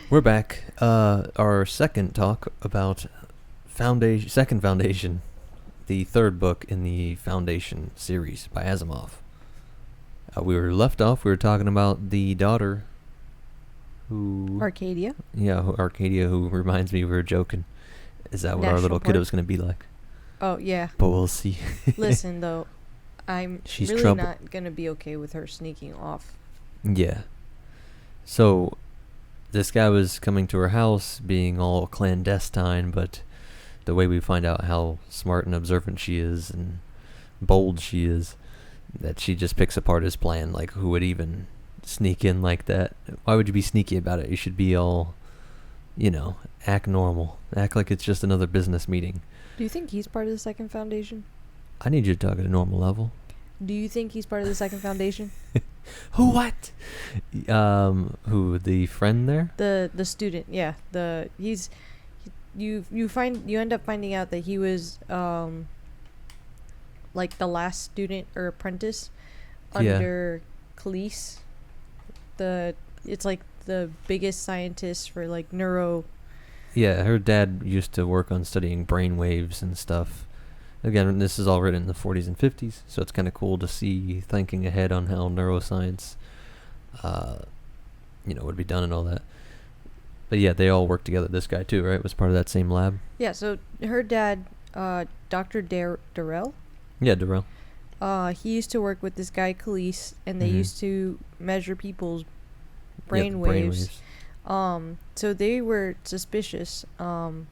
We're back. Our second talk about Second Foundation, the third book in the Foundation series by Asimov. We were left off. We were talking about the daughter, who Arcadia. Arcadia, who reminds me we were joking. Is that what our little National kiddo was going to be like? Oh, yeah. But we'll see. Listen, though, I'm She's really trouble. not going to be okay with her sneaking off. Yeah. So, this guy was coming to her house being all clandestine, but the way we find out how smart and observant she is and bold she is, that she just picks apart his plan. Like, who would even sneak in like that? Why would you be sneaky about it? You should be all, act normal. Act like it's just another business meeting. Do you think he's part of the Second Foundation? I need you to talk at a normal level. Do you think he's part of the Second Foundation? Who? What? Who? The friend there? The student, yeah. You end up finding out that he was like the last student or apprentice under Khalees. It's like the biggest scientist for like neuro. Yeah, her dad used to work on studying brain waves and stuff. Again, this is all written in the 40s and 50s, so it's kind of cool to see thinking ahead on how neuroscience, would be done and all that. But yeah, they all work together. This guy too, right? Was part of that same lab. Yeah. So her dad, Dr. Darrell. Yeah, Darrell. He used to work with this guy Khalees, and they used to measure people's brain waves. So they were suspicious from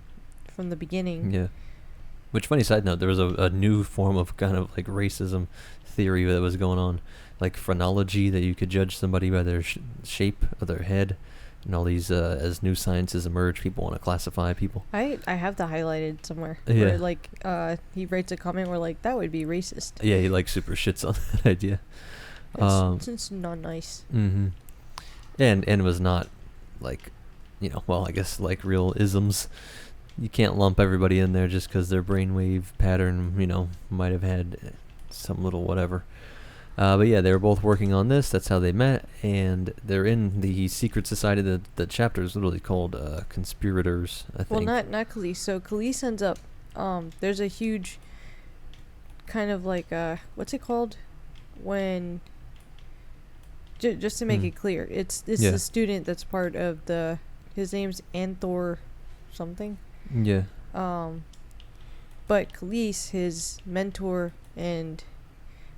the beginning. Yeah. Which, funny side note, there was a new form of kind of like racism theory that was going on, like phrenology, that you could judge somebody by their shape of their head, and all these as new sciences emerge, people want to classify people. I have that highlighted somewhere. Yeah. Where, like, he writes a comment where like that would be racist. Yeah, he like super shits on that idea. It's not nice. Mm-hmm. And was not like, I guess like real isms. You can't lump everybody in there just because their brainwave pattern, might have had some little whatever. But yeah, they were both working on this. That's how they met, and they're in the secret society. The chapter is literally called Conspirators, I think. Well, not Khalees. So Khalees ends up. There's a huge kind of like what's it called when. Just to make it clear, it's the student that's part of the. His name's Anthor, something. Yeah. But Khalees, his mentor and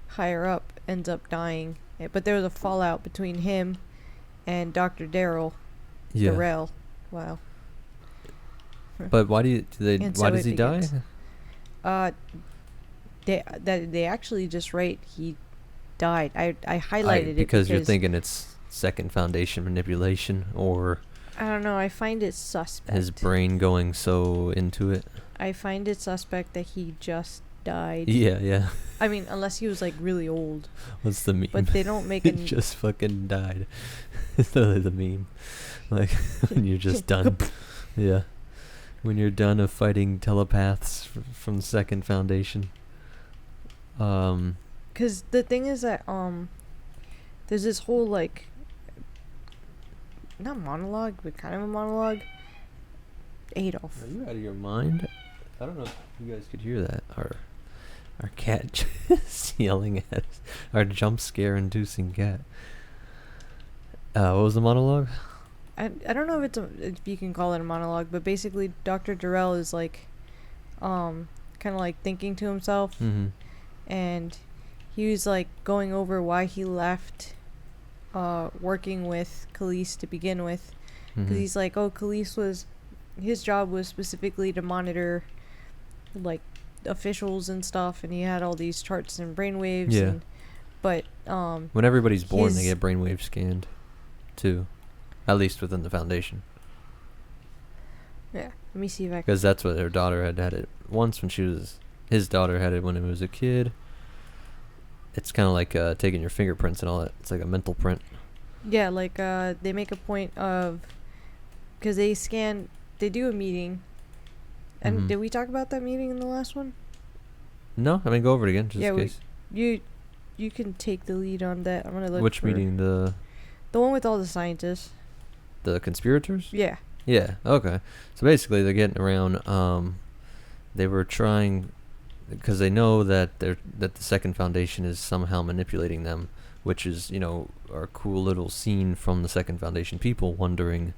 higher up, ends up dying. But there was a fallout between him and Dr. Darrell. Yeah. Darrell. Wow. But why does he die? They actually just write he died. I highlighted it because you're thinking it's Second Foundation manipulation, or I don't know. I find it suspect. His brain going so into it. I find it suspect that he just died. Yeah. I mean, unless he was like really old. What's the meme? But they don't make it. Just fucking died. It's literally the meme. Like when you're just done. Yeah. When you're done of fighting telepaths from Second Foundation. Because the thing is that there's this whole like. Not monologue, but kind of a monologue. Adolf. Are you out of your mind? I don't know if you guys could hear that. Our cat just yelling at us. Our jump scare inducing cat. What was the monologue? I don't know if you can call it a monologue, but basically Dr. Darrell is like kind of like thinking to himself. Mm-hmm. And he was like going over why he left working with Khalees to begin with, because he's like, Khalees his job was specifically to monitor like officials and stuff, and he had all these charts and brainwaves. Yeah. But when everybody's born, they get brainwave scanned, too, at least within the Foundation. Yeah. Let me see if I can. Because that's what her daughter had it once when she was. His daughter had it when he was a kid. It's kind of like taking your fingerprints and all that. It's like a mental print. Yeah, like they make a point of, because they do a meeting. And did we talk about that meeting in the last one? No, I mean, go over it again, just in case. You can take the lead on that. I'm gonna look. Which meeting? The one with all the scientists. The conspirators? Yeah. Yeah, okay. So basically they're getting around, they were trying, because they know that the Second Foundation is somehow manipulating them, which is, our cool little scene from the Second Foundation people wondering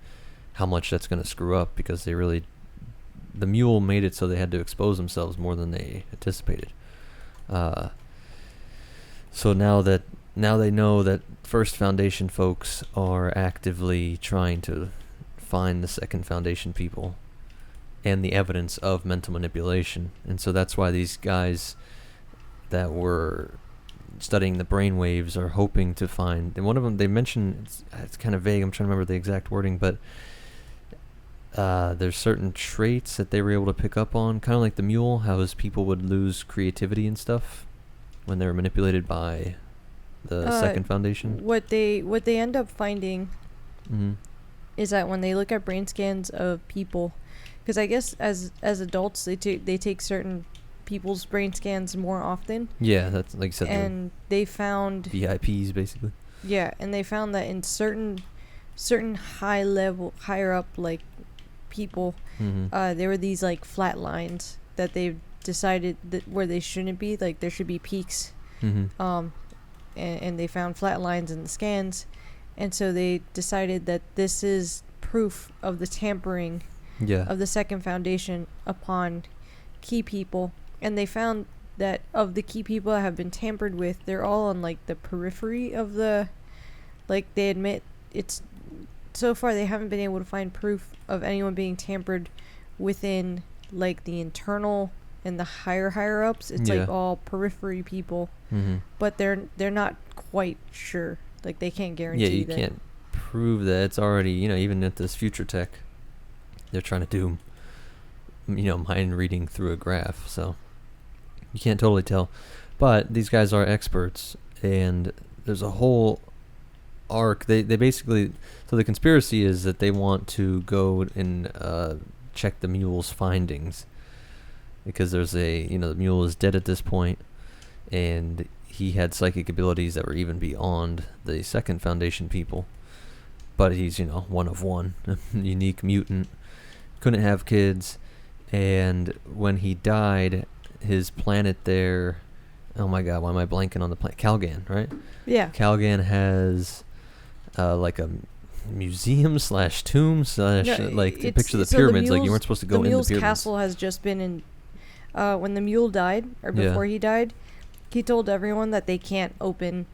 how much that's going to screw up, because the mule made it so they had to expose themselves more than they anticipated. So now they know that First Foundation folks are actively trying to find the Second Foundation people and the evidence of mental manipulation. And so that's why these guys that were studying the brainwaves are hoping to find, and one of them they mentioned, it's kind of vague, I'm trying to remember the exact wording, but there's certain traits that they were able to pick up on, kind of like the mule, how his people would lose creativity and stuff when they were manipulated by the Second Foundation. What they end up finding is that when they look at brain scans of people, because I guess as adults they take certain people's brain scans more often. Yeah, that's like you said. And they found VIPs basically. Yeah, and they found that in certain higher up like people, there were these like flat lines that they've decided that where they shouldn't be, like there should be peaks. And they found flat lines in the scans, and so they decided that this is proof of the tampering of the Second Foundation upon key people. And they found that of the key people that have been tampered with, they're all on like the periphery of the, like they admit it's, so far they haven't been able to find proof of anyone being tampered within like the internal and the higher ups. It's like all periphery people, but they're not quite sure. Like they can't guarantee. Yeah, you can't prove that. It's already, even at this future tech, they're trying to do, mind reading through a graph. So you can't totally tell. But these guys are experts, and there's a whole arc. They basically, so the conspiracy is that they want to go and check the mule's findings, because there's the mule is dead at this point, and he had psychic abilities that were even beyond the Second Foundation people. But he's, one of one, a unique mutant, couldn't have kids, and when he died, his planet there, oh my god, why am I blanking on the planet? Calgan, right? Yeah. Calgan has like a museum / tomb / like to picture the pyramids, like you weren't supposed to go in the pyramids. The mule's castle has just been in, when the mule died, or before he died, he told everyone that they can't open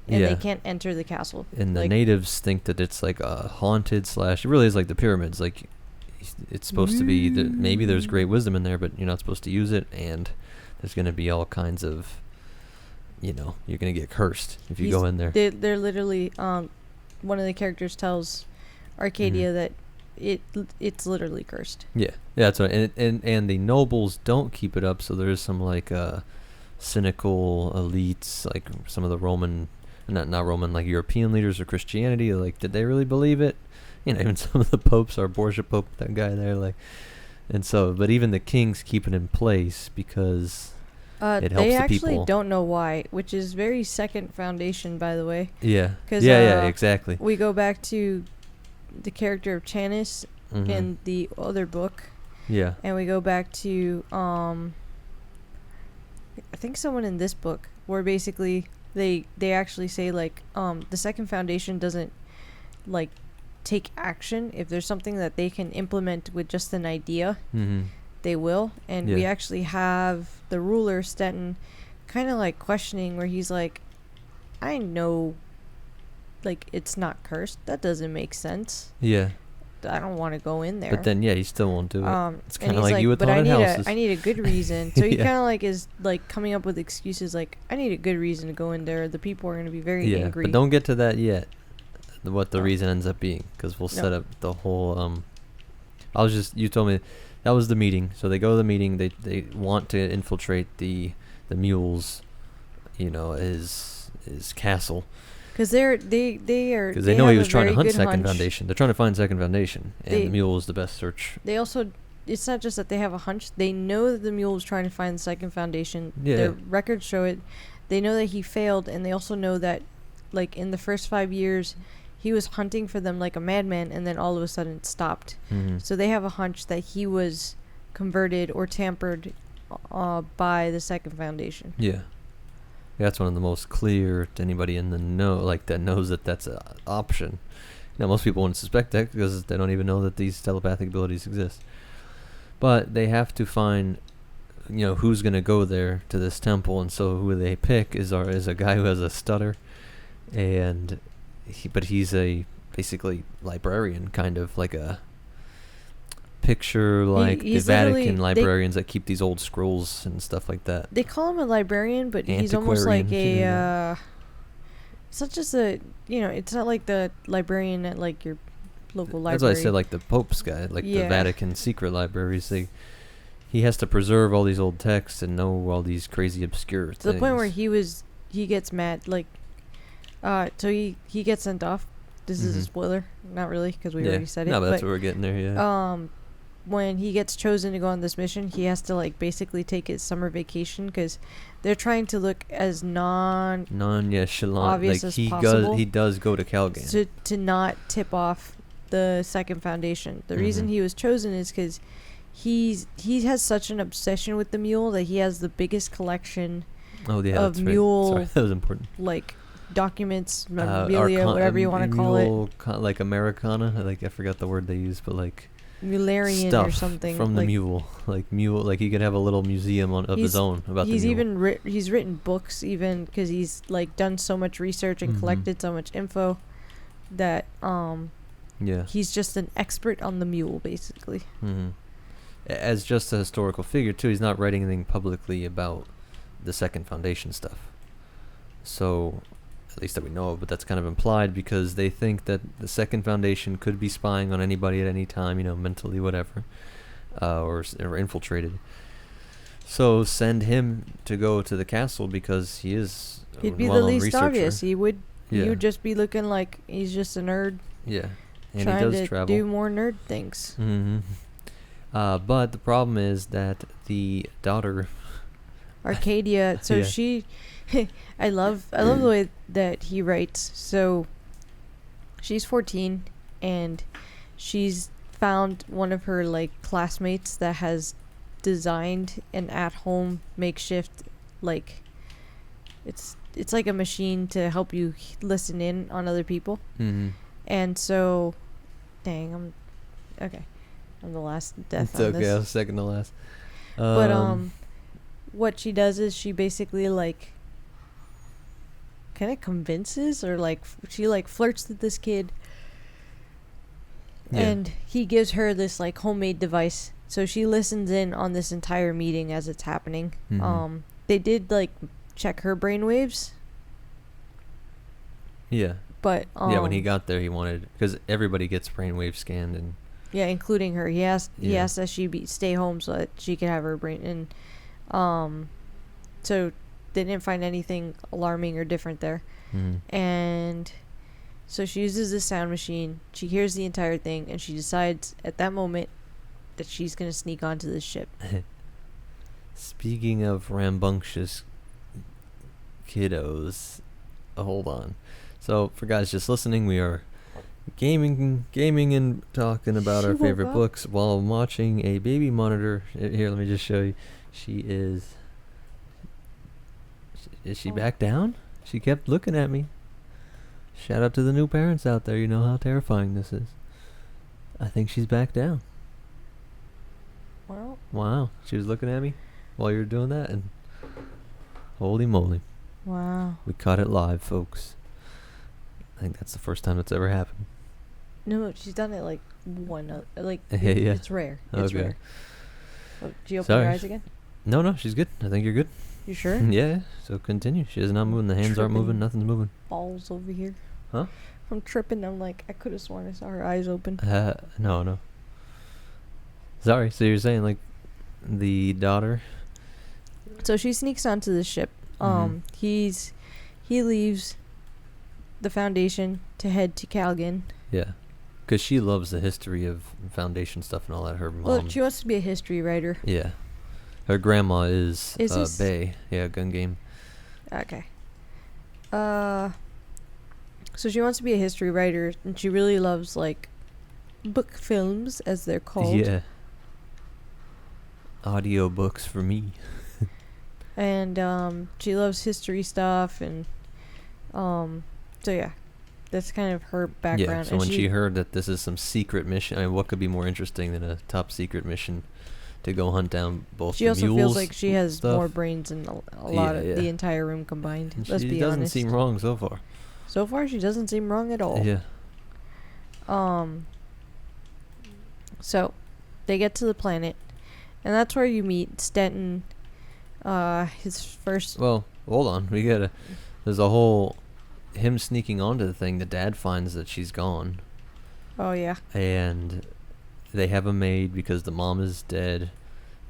and they can't enter the castle. And the natives think that it's like a haunted / it really is like the pyramids, like it's supposed to be that maybe there's great wisdom in there, but you're not supposed to use it, and there's going to be all kinds of, you're going to get cursed if you go in there. They're literally, one of the characters tells Arcadia that it's literally cursed. Yeah, that's right. And the nobles don't keep it up, so there's some like cynical elites, like some of the Roman, not Roman, like European leaders of Christianity. Like, did they really believe it? Even some of the popes, our Borgia Pope, that guy there, like, and so, but even the kings keep it in place because it helps the people. They actually don't know why, which is very Second Foundation, by the way. Yeah. Yeah, exactly. We go back to the character of Chanis in the other book. Yeah. And we go back to, I think someone in this book, where basically they actually say, like, the Second Foundation doesn't, like, take action. If there's something that they can implement with just an idea, they will. And we actually have the ruler Stenton kind of like questioning, where he's like, I know, like, it's not cursed, that doesn't make sense, I don't want to go in there. But then he still won't do it. It's kind of like you with haunted houses. I need a good reason. So he kind of like is like coming up with excuses, like, I need a good reason to go in there, the people are going to be very angry. But don't get to that yet, what the reason ends up being, because we'll set up the whole you told me that was the meeting. So they go to the meeting, they want to infiltrate the mules, his castle, because they know he was trying to hunt Second Foundation. They're trying to find Second Foundation, and the mule is the best search. They also, it's not just that they have a hunch, they know that the mule was trying to find the Second Foundation. Their records show it. They know that he failed, and they also know that, like, in the first 5 years he was hunting for them like a madman, and then all of a sudden it stopped. Mm-hmm. So they have a hunch that he was converted or tampered by the Second Foundation. Yeah. That's one of the most clear to anybody in the know, like that knows that that's an option. Now, most people wouldn't suspect that because they don't even know that these telepathic abilities exist. But they have to find, who's going to go there to this temple, and so who they pick is a guy who has a stutter, and he's a basically librarian, kind of like a picture like the Vatican librarians that keep these old scrolls and stuff like that. They call him a librarian, but he's almost like a it's not just it's not like the librarian at like your local library. That's why I said like the Pope's guy, like the Vatican secret libraries. He has to preserve all these old texts and know all these crazy obscure things. To the point where he gets mad, like, so he gets sent off. This is a spoiler, not really, because we already said it. No, but that's what we're getting there. Yeah. When he gets chosen to go on this mission, he has to like basically take his summer vacation because they're trying to look as obvious like as he possible. He does go to Calgan to not tip off the Second Foundation. The reason he was chosen is because he has such an obsession with the mule that he has the biggest collection of mule. Sorry, that was important. Like documents, memorabilia, whatever you want to call it. Like Americana. Like I forgot the word they use, but like Mularian stuff or something from the mule, like he could have a little museum of his own about the mule. He's even he's written books, even because he's like done so much research and collected so much info that he's just an expert on the mule, basically. As just a historical figure too, he's not writing anything publicly about the Second Foundation stuff. So, at least that we know of, but that's kind of implied because they think that the Second Foundation could be spying on anybody at any time, mentally, whatever, or infiltrated. So send him to go to the castle because he'd be the least obvious. He would just be looking like he's just a nerd. Yeah, and trying he does to travel. do more nerd things. But the problem is that the daughter, Arcadia. So she. I love the way that he writes. So she's 14 and she's found one of her like classmates that has designed an at-home makeshift, like it's like a machine to help you listen in on other people. And so I'm the last death it's on okay, this. I was second to last. But what she does is she basically like kind of convinces, or like she like flirts with this kid, and he gives her this like homemade device, so she listens in on this entire meeting as it's happening. They did like check her brainwaves, but when he got there he wanted, because everybody gets brainwave scanned, and including her. He asked that she stay home so that she could have her brain, and so they didn't find anything alarming or different there. And so she uses the sound machine. She hears the entire thing, and she decides at that moment that she's going to sneak onto this ship. Speaking of rambunctious kiddos, hold on. So for guys just listening, we are gaming and talking about our favorite books while I'm watching a baby monitor. Here, let me just show you. She is... Is she back down? She kept looking at me. Shout out to the new parents out there. You know how terrifying this is. I think she's back down. Well. Wow. She was looking at me while you were doing that, and holy moly. Wow. We caught it live, folks. I think that's the first time it's ever happened. No, she's done it like Yeah. It's rare. It's rare. Oh, did you open Sorry. your eyes again? No, she's good. I think you're good. You sure? Yeah, so continue. She is not moving. The hands aren't moving. Nothing's moving. Balls over here. Huh? I'm tripping. I'm like, I could have sworn I saw her eyes open. No. Sorry. So you're saying like the daughter? So she sneaks onto the ship. He leaves the Foundation to head to Calgan. Yeah, because she loves the history of Foundation stuff and all that. Her mom. Well, she wants to be a history writer. Yeah. Her grandma is this? Bay. Yeah, gun game. Okay. So she wants to be a history writer, and she really loves, like, book films, as they're called. Yeah. Audiobooks for me. And she loves history stuff, and so yeah, that's kind of her background. Yeah, so and when she heard that this is some secret mission, I mean, what could be more interesting than a top secret mission to go hunt down both she the also mules feels like she has stuff? more brains than a lot of the entire room combined. And Let's she be doesn't honest. seem wrong so far. So far, she doesn't seem wrong at all. Yeah. So they get to the planet, and that's where you meet Stenton. His first. Well, hold on. There's a whole him sneaking onto the thing. The dad finds that she's gone. Oh yeah. And they have a maid because the mom is dead.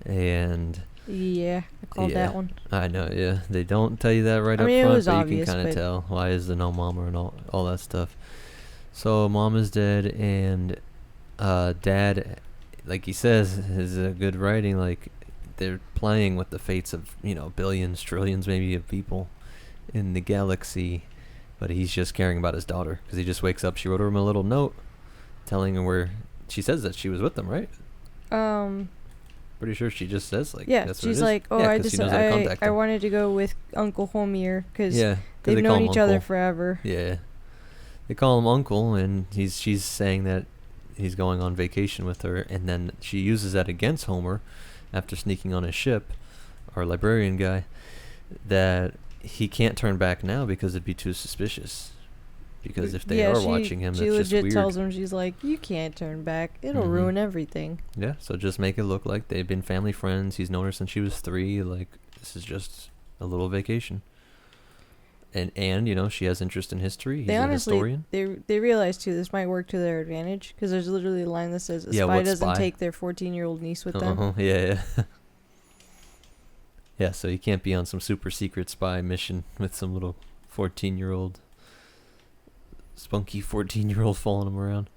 And yeah, I called that one. I know. Yeah, they don't tell you that right up it front, was but obvious, you can kind of tell. Why is there no mom and all that stuff? So mom is dead, and dad, like he says, is a good writing. Like, they're playing with the fates of, billions, trillions maybe of people in the galaxy, but he's just caring about his daughter because he just wakes up. She wrote him a little note telling him where she says that she was with them, right? Pretty sure she just says, like, yeah, that's she's what it is. like, oh, Yeah, I 'cause she just knows how to contact I him. wanted to go with Uncle Homier because Yeah, they've they known call him each other Uncle. forever. Yeah, they call him Uncle, and she's saying that he's going on vacation with her, and then she uses that against Homer after sneaking on his ship, our librarian guy, that he can't turn back now because it'd be too suspicious. Because if they are watching him, she that's just legit weird. tells him, she's like, you can't turn back. It'll Mhm. ruin everything. Yeah, so just make it look like they've been family friends. He's known her since she was 3. Like, this is just a little vacation. And she has interest in history. He's They a honestly, historian. they realize too, this might work to their advantage because there's literally a line that says a Yeah, spy what doesn't spy? take their 14-year-old niece with them. Yeah. Yeah, so you can't be on some super secret spy mission with some little 14-year-old, spunky 14-year-old following him around.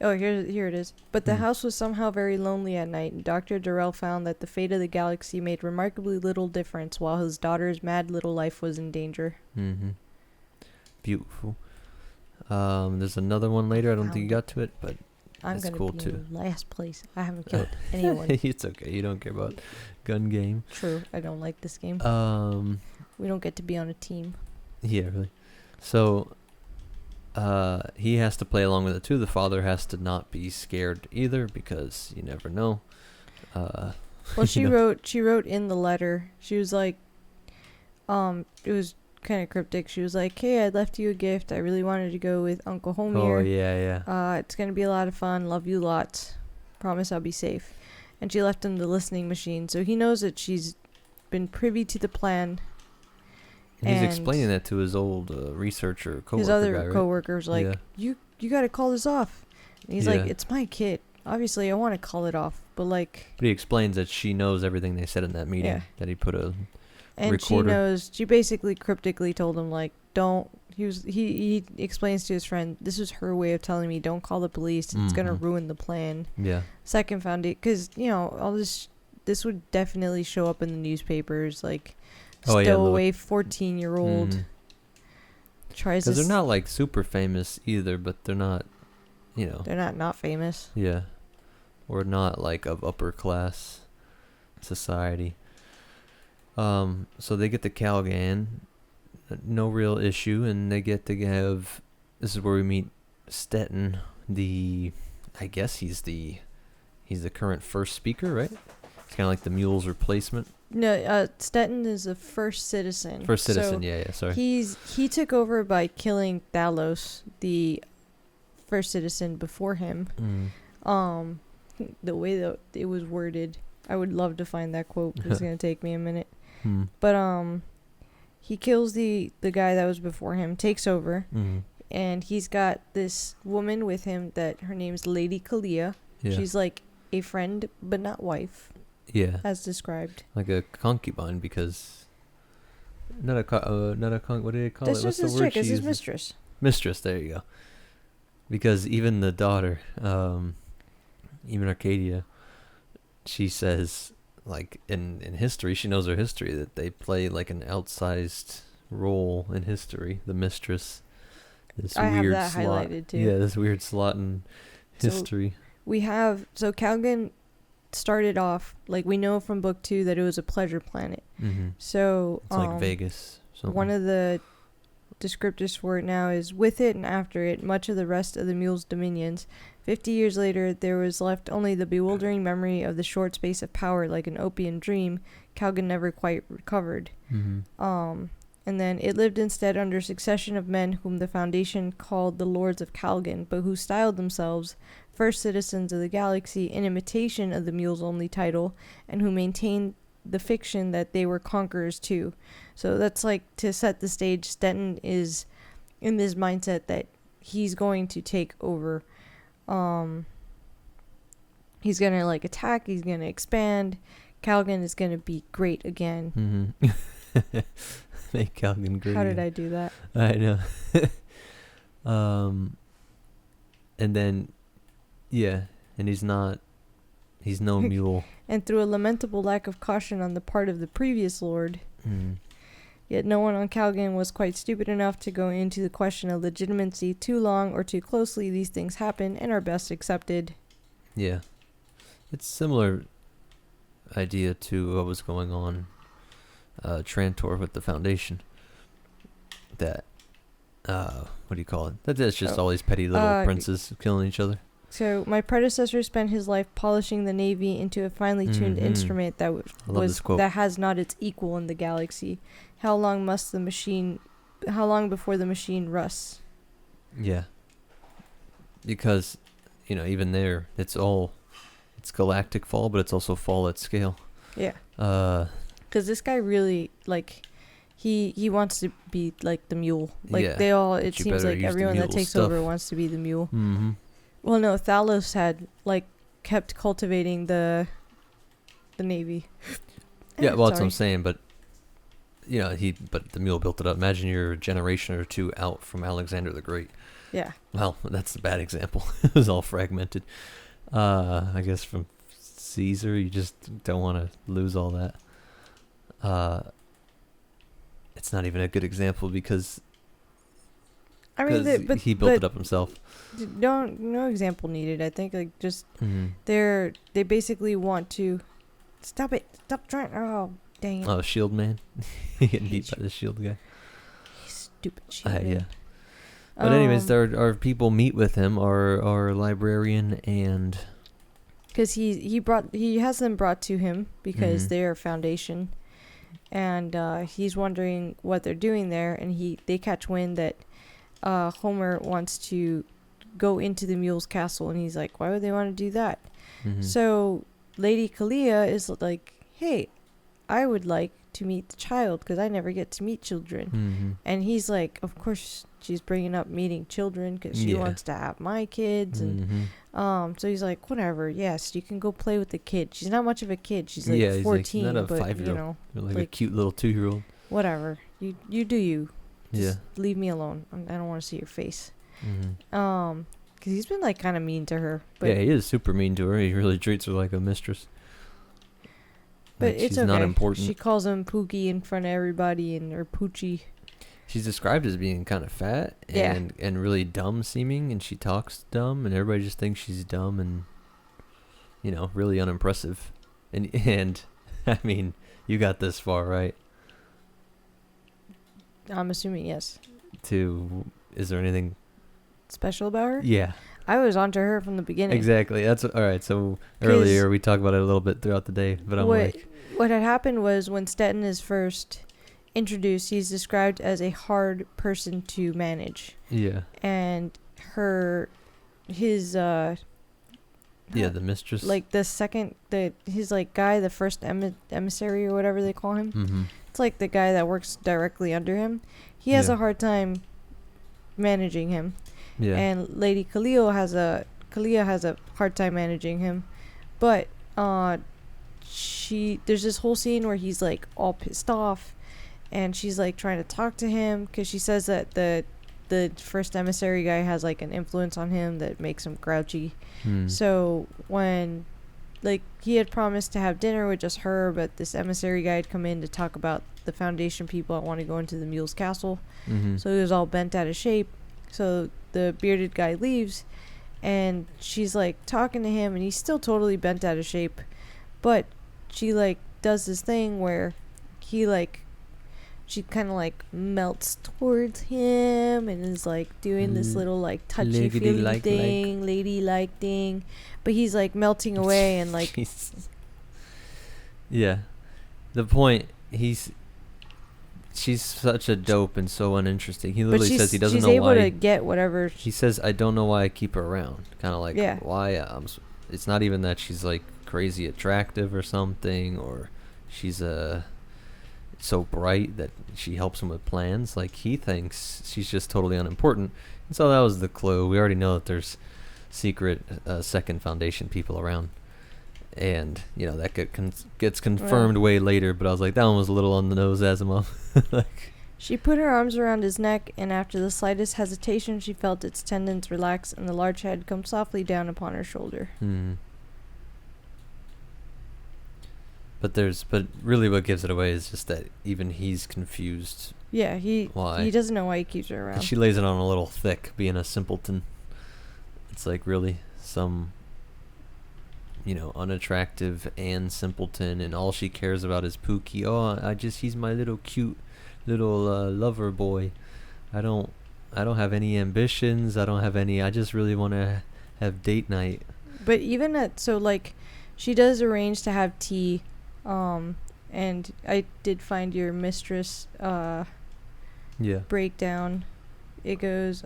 Here it is. But the house was somehow very lonely at night, and Dr. Durrell found that the fate of the galaxy made remarkably little difference while his daughter's mad little life was in danger. Mm-hmm. Beautiful. There's another one later. I don't think you got to it, but I'm it's gonna cool be too. in last place. I haven't killed anyone. It's okay. You don't care about gun game. True, I don't like this game. We don't get to be on a team. Yeah, really. So, he has to play along with it too. The father has to not be scared either because you never know. Well, she wrote in the letter. She was like, it was kind of cryptic. She was like, "Hey, I left you a gift. I really wanted to go with Uncle Homier. Oh yeah. It's gonna be a lot of fun. Love you lots. Promise I'll be safe." And she left him the listening machine, so he knows that she's been privy to the plan. And he's explaining that to his old researcher coworker. His other guy, right? coworker's like, you got to call this off. And he's like, it's my kid. Obviously, I want to call it off, but like. But he explains that she knows everything they said in that meeting. Yeah. That he put a and recorder. she knows. She basically cryptically told him like, don't. He explains to his friend, this is her way of telling me, don't call the police. It's gonna ruin the plan. Yeah. Second Foundation, because all this would definitely show up in the newspapers, like. Stowaway 14-year-old tries to. Because they're not like super famous either, but they're not, They're not famous. Yeah, or not like of upper class society. So they get to Calgan, no real issue, and they get to have. This is where we meet Stetton. I guess he's the current first speaker, right? It's kind of like the mule's replacement. No, Stetton is the first citizen. First citizen, so yeah, sorry. He took over by killing Thalos, the first citizen before him. The way that it was worded, I would love to find that quote, but it's gonna take me a minute. But he kills the guy that was before him, takes over, and he's got this woman with him that her name's Lady Kalia. Yeah. She's like a friend, but not wife. Yeah. As described. Like a concubine, because what do they call That's it? just his chick, it's his mistress. Mistress, there you go. Because even the daughter, even Arcadia, she says, like in history, she knows her history, that they play like an outsized role in history. The mistress. This I have weird that slot. highlighted too. Yeah, this weird slot in history. So Calgon started off, like, we know from book 2 that it was a pleasure planet. Mm-hmm. So It's like Vegas. Something. one of the descriptors for it now is, with it and after it, much of the rest of the mule's dominions. 50 years later, there was left only the bewildering memory of the short space of power, like an opium dream Calgon never quite recovered. Mm-hmm. And then it lived instead under a succession of men whom the Foundation called the Lords of Calgon, but who styled themselves first citizens of the galaxy in imitation of the mule's only title, and who maintained the fiction that they were conquerors too. So that's like to set the stage. Stenton is in this mindset that he's going to take over. He's gonna like attack. He's gonna expand. Calgon is gonna be great again. Mm-hmm. Make Calgon great. How did I do that? I know. And then, yeah, and he's no mule. And through a lamentable lack of caution on the part of the previous lord, yet no one on Calgon was quite stupid enough to go into the question of legitimacy too long or too closely. These things happen and are best accepted. Yeah. It's similar idea to what was going on Trantor with the Foundation. That, what do you call it? That's just all these petty little princes killing each other. So my predecessor spent his life polishing the Navy into a finely tuned instrument that that has not its equal in the galaxy. How long before the machine rusts? Yeah. Because, even there, it's galactic fall, but it's also fall at scale. Yeah. Because this guy really, like, he wants to be like the mule. Like, it seems like everyone that takes over wants to be the mule. Mm-hmm. Well, no, Thalos had, like, kept cultivating the Navy. Yeah, well, that's what I'm saying, but, but the mule built it up. Imagine you're a generation or two out from Alexander the Great. Yeah. Well, that's a bad example. It was all fragmented. I guess from Caesar, you just don't want to lose all that. It's not even a good example because he built it up himself. No example needed. I think they basically want to stop trying. Oh, dang it! Oh, Shield Man, getting beat by the Shield guy. Stupid Shield Man. Yeah. But anyways, our people meet with him, our librarian and because he has them brought to him because they're Foundation, and he's wondering what they're doing there, and they catch wind that Homer wants to go into the mule's castle, and he's like, why would they want to do that? So Lady Kalia is like, hey, I would like to meet the child because I never get to meet children. And he's like, of course she's bringing up meeting children because she wants to have my kids. And so he's like, whatever, yes, you can go play with the kid. She's not much of a kid. She's like 14, not a but 5-year-old. Like a cute little 2-year-old. Whatever, you do you. Just leave me alone. I don't want to see your face. Because he's been like kind of mean to her. But yeah, he is super mean to her. He really treats her like a mistress. But like it's she's okay. Not important. She calls him Pookie in front of everybody, or Poochie. She's described as being kind of fat and really dumb seeming, and she talks dumb, and everybody just thinks she's dumb and really unimpressive. And I mean, you got this far, right? I'm assuming yes. Is there anything special about her? Yeah. I was onto her from the beginning. Exactly. That's all right. So earlier we talked about it a little bit throughout the day, but what had happened was when Stenton is first introduced, he's described as a hard person to manage. Yeah. And his the mistress, like his like guy, the first emissary or whatever they call him. It's like the guy that works directly under him. He has a hard time managing him. Yeah. And Lady Kalia has a hard time managing him. But there's this whole scene where he's like all pissed off, and she's like trying to talk to him because she says that the first emissary guy has like an influence on him that makes him grouchy. So when like, he had promised to have dinner with just her, but this emissary guy had come in to talk about the Foundation people that want to go into the mule's castle. Mm-hmm. So he was all bent out of shape. So the bearded guy leaves, and she's like talking to him, and he's still totally bent out of shape, but she like does this thing where he like, she kind of like melts towards him and is like doing this little like touchy feely thing, ladylike thing, but he's like melting away and like yeah, the point, she's such a dope and so uninteresting. He literally says he doesn't know why. She's able to get whatever. He says, I don't know why I keep her around. Kind of like, why? It's not even that she's like crazy attractive or something, or she's so bright that she helps him with plans. Like, he thinks she's just totally unimportant. And so that was the clue. We already know that there's secret Second Foundation people around. And, you know, that gets confirmed way later, but I was like, that one was a little on the nose, Asimov. Like, she put her arms around his neck, and after the slightest hesitation, she felt its tendons relax and the large head come softly down upon her shoulder. But really what gives it away is just that even he's confused. Yeah, he doesn't know why he keeps her around. And she lays it on a little thick, being a simpleton. It's like, really, some, you know, unattractive and simpleton, and all she cares about is Pookie. Oh, he's my little cute little lover boy. I don't have any ambitions. I just really want to have date night. But even so like, she does arrange to have tea, and I did find your mistress breakdown. It goes,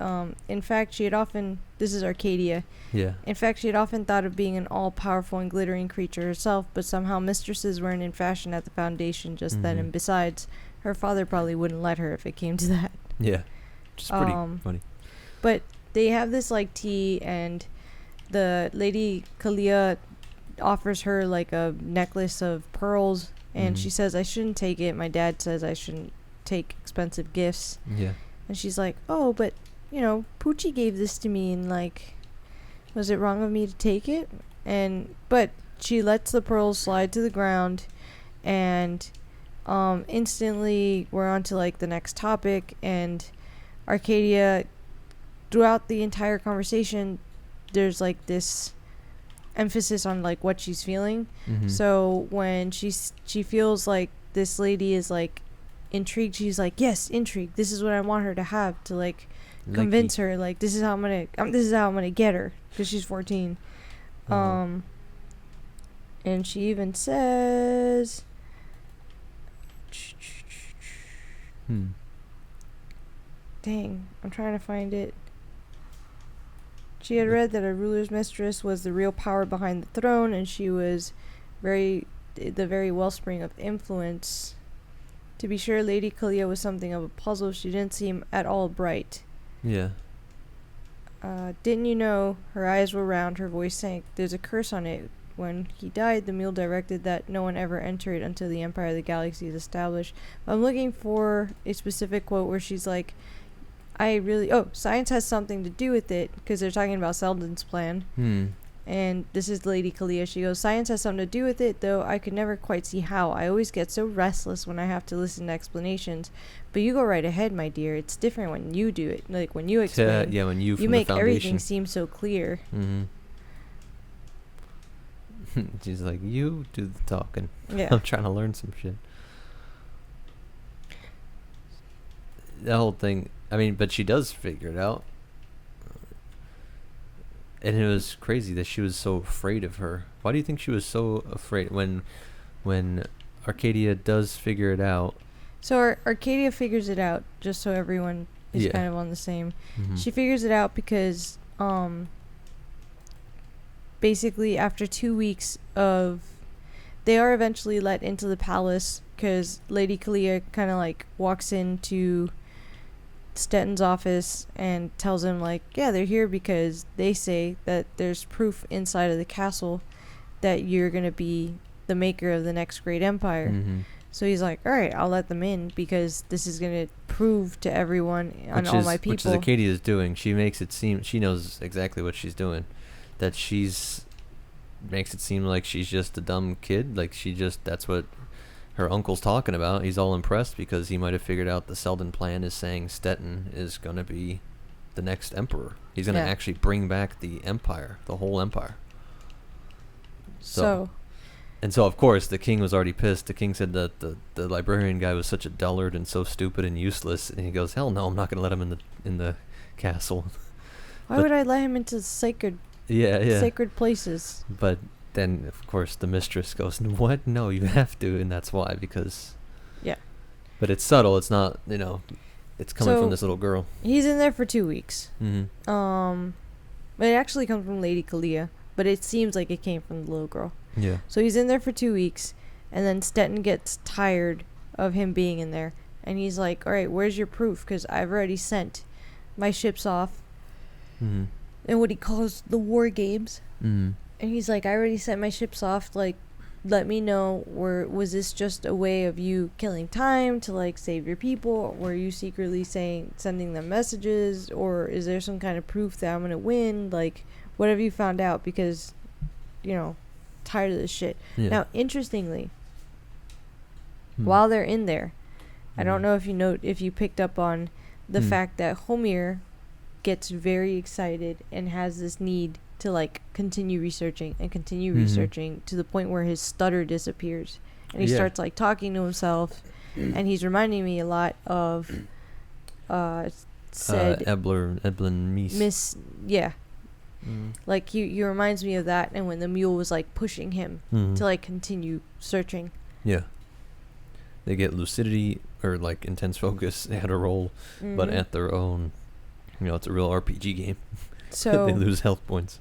in fact, she had often, this is Arcadia. Yeah. In fact, she had often thought of being an all-powerful and glittering creature herself, but somehow mistresses weren't in fashion at the Foundation just then, and besides, her father probably wouldn't let her if it came to that. Yeah. Just pretty funny. But they have this, like, tea, and the Lady Kalia offers her, like, a necklace of pearls, and she says, I shouldn't take it. My dad says I shouldn't take expensive gifts. Yeah. And she's like, oh, but, you know, Poochie gave this to me, and, like, was it wrong of me to take it? But she lets the pearls slide to the ground, and instantly we're on to, like, the next topic, and Arcadia, throughout the entire conversation, there's, like, this emphasis on, like, what she's feeling. So when she feels like this lady is, like, intrigued, she's like, yes, intrigue, this is what I want her to have, to like convince her, like, this is how I'm gonna get her, because she's 14. And she even says dang, I'm trying to find it. She had read that a ruler's mistress was the real power behind the throne, and she was the very wellspring of influence. To be sure, Lady Kalia was something of a puzzle. She didn't seem at all bright. Yeah. Didn't you know? Her eyes were round, her voice sank. There's a curse on it. When he died, the mule directed that no one ever enter it until the Empire of the Galaxy is established. I'm looking for a specific quote where she's like, science has something to do with it, because they're talking about Selden's plan. And this is Lady Kalia. She goes, science has something to do with it, though I could never quite see how. I always get so restless when I have to listen to explanations. But you go right ahead, my dear. It's different when you do it. Like, when you explain. Yeah, when you make everything seem so clear. She's like, you do the talking. Yeah. I'm trying to learn some shit. The whole thing, I mean, but she does figure it out. And it was crazy that she was so afraid of her. Why do you think she was so afraid when Arcadia does figure it out? So Arcadia figures it out, just so everyone is kind of on the same. She figures it out because basically after 2 weeks they are eventually let into the palace, because Lady Kalia kind of like walks into Stetton's office and tells him, like, yeah, they're here because they say that there's proof inside of the castle that you're going to be the maker of the next great empire. So he's like, all right, I'll let them in, because this is going to prove to everyone and all my people. Which is Arcadia's doing. She makes it seem, she knows exactly what she's doing, that she's makes it seem like she's just a dumb kid. Like that's what her uncle's talking about. He's all impressed because he might have figured out the Selden plan is saying Stettin is going to be the next emperor. He's going to actually bring back the empire, the whole empire. So, of course, the king was already pissed. The king said that the librarian guy was such a dullard and so stupid and useless. And he goes, hell no, I'm not going to let him in the castle. Why would I let him into sacred places? But then, of course, the mistress goes, what? No, you have to. And that's why, because... Yeah. But it's subtle. It's not, it's coming from this little girl. He's in there for 2 weeks. Mm-hmm. But it actually comes from Lady Kalia. But it seems like it came from the little girl. Yeah. So he's in there for 2 weeks. And then Stettin gets tired of him being in there. And he's like, all right, where's your proof? Because I've already sent my ships off. Mm-hmm. And what he calls the war games. Mm-hmm. And he's like, I already sent my ships off. Like, let me know, was this just a way of you killing time to, like, save your people? Were you secretly sending them messages? Or is there some kind of proof that I'm going to win? Like, what have you found out? Because, tired of this shit. Yeah. Now, interestingly, while they're in there, I don't know if you picked up on the fact that Homir gets very excited and has this need to, like, continue researching to the point where his stutter disappears and he starts, like, talking to himself. And he's reminding me a lot of Eblin Mies. Like, he reminds me of that, and when the mule was, like, pushing him to, like, continue searching. Yeah. They get lucidity or, like, intense focus at a roll, but at their own, it's a real RPG game. So they lose health points.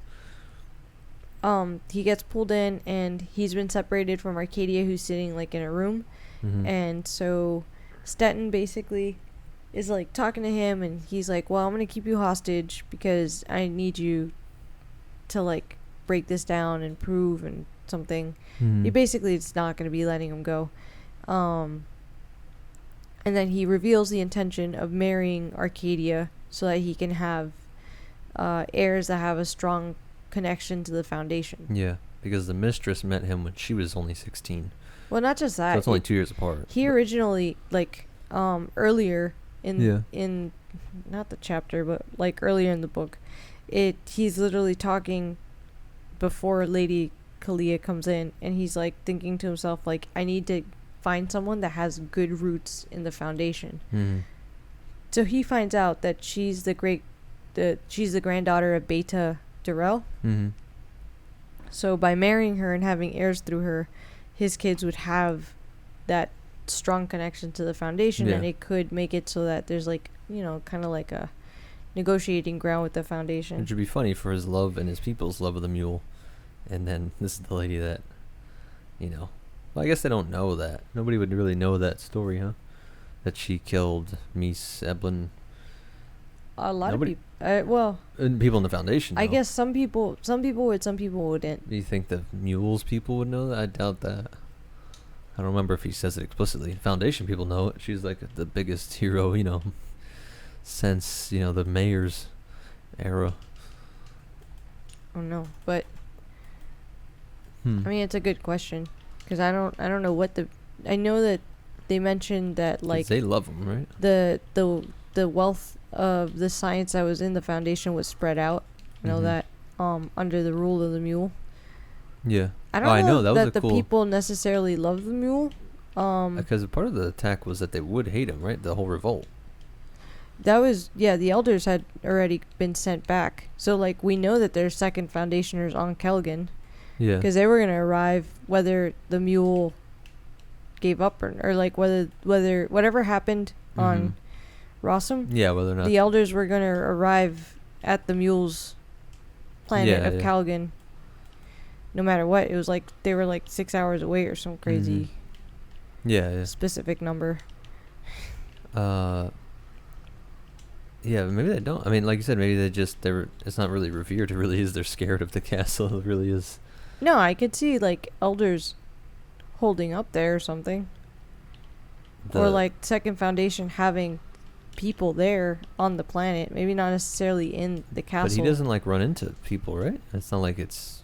He gets pulled in, and he's been separated from Arcadia, who's sitting, like, in a room. And so Stettin basically is, like, talking to him, and he's like, well, I'm going to keep you hostage because I need you to, like, break this down and prove and something. He basically is not going to be letting him go. And then he reveals the intention of marrying Arcadia so that he can have heirs that have a strong connection to the Foundation. Yeah, because the mistress met him when she was only 16. Well, not just that. So it's only 2 years apart. He originally, like, earlier in not the chapter, but, like, earlier in the book, he's literally talking before Lady Kalia comes in, and he's, like, thinking to himself, like, I need to find someone that has good roots in the Foundation. So he finds out that she's the granddaughter of Beta Durrell. So by marrying her and having heirs through her, his kids would have that strong connection to the Foundation, and it could make it so that there's, like, kind of like a negotiating ground with the Foundation. Which would be funny for his love and his people's love of the mule. And then this is the lady that, well, I guess they don't know that. Nobody would really know that story, huh? That she killed Mies Eblin. A lot of people. Well, and people in the Foundation know. I guess some people would, some people wouldn't. Do you think the mules people would know that? I doubt that. I don't remember if he says it explicitly. Foundation people know it. She's like the biggest hero, since, the mayor's era. Oh no, but I mean, it's a good question because I don't know what I know that they mentioned that, like, they love them, right? The wealth of the science that was in the Foundation was spread out. You know that under the rule of the mule. Yeah. I don't know that was the cool... people necessarily love the mule. Because part of the attack was that they would hate him, right? The whole revolt. That was, the elders had already been sent back. So, like, we know that there's second foundationers on Kelgan. Yeah. Because they were going to arrive whether the mule gave up or like, whether whatever happened on Rossum. Yeah, whether or not. The elders were going to arrive at the mule's planet of Kelgan. No matter what. It was like, they were like 6 hours away or some crazy specific number. Yeah, maybe they don't. I mean, like you said, maybe it's not really revered. It really is. They're scared of the castle. It really is. No, I could see, like, elders holding up there or something. Or, like, Second Foundation having people there on the planet. Maybe not necessarily in the castle. But he doesn't, like, run into people, right? It's not like it's...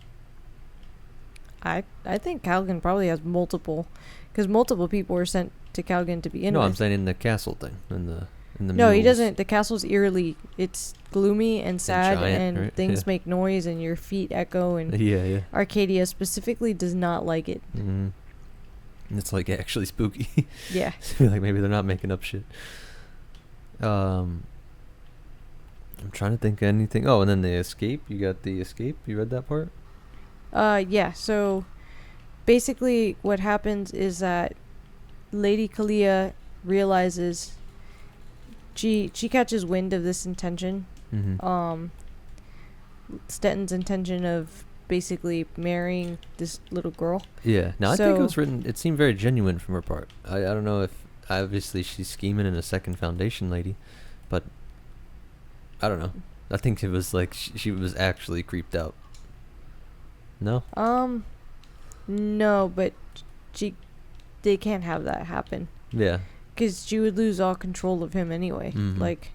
I think Calgon probably has multiple, because multiple people were sent to Calgon to begin No, with. I'm saying in the castle thing, in the No, he mules. doesn't. The castle's eerily, it's gloomy and sad, giant, and right? things Yeah. make noise, and your feet echo, and Yeah. Arcadia specifically does not like it. Mm. It's like actually spooky. Yeah. Like maybe they're not making up shit. I'm trying to think of anything. Oh, and then the escape. You got the escape. You read that part? Yeah. So basically, what happens is that Lady Kalia realizes she catches wind of this intention. Mm-hmm. Stetton's intention of basically marrying this little girl. Yeah. Now I think it So- was written. It seemed very genuine from her part. I don't know if obviously she's scheming in a Second Foundation lady, but I don't know. I think it was like she was actually creeped out. No. No, but they can't have that happen. Yeah. Because she would lose all control of him anyway. Mhm. Like,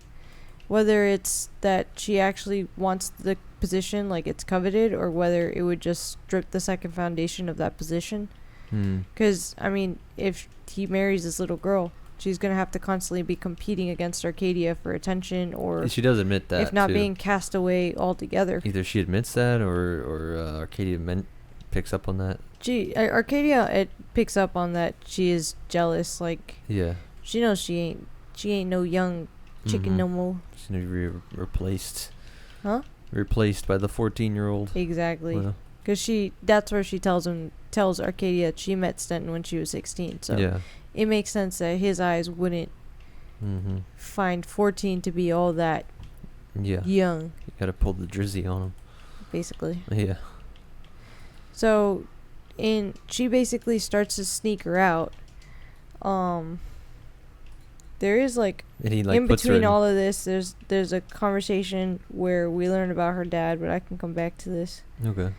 whether it's that she actually wants the position, like it's coveted, or whether it would just strip the Second Foundation of that position. Hmm. Because, I mean, if he marries this little girl, she's going to have to constantly be competing against Arcadia for attention, or She does admit that. if not too. being cast away altogether. Either she admits that, or Arcadia picks up on that. Arcadia, it picks up on that she is jealous. Like, Yeah. she knows she ain't no young chicken Mhm. no more. She's gonna be replaced. Huh? Replaced by the 14-year-old. Exactly. Well, Because that's where she tells Arcadia she met Stenton when she was 16. So yeah. it makes sense that his eyes wouldn't Mm-hmm. find 14 to be all that Yeah. young, You gotta pull the drizzy on him. basically. Yeah. So, she basically starts to sneak her out. There is like And he like in puts her between in. all of this, there's a conversation where we learn about her dad, but I can come back to this. Okay.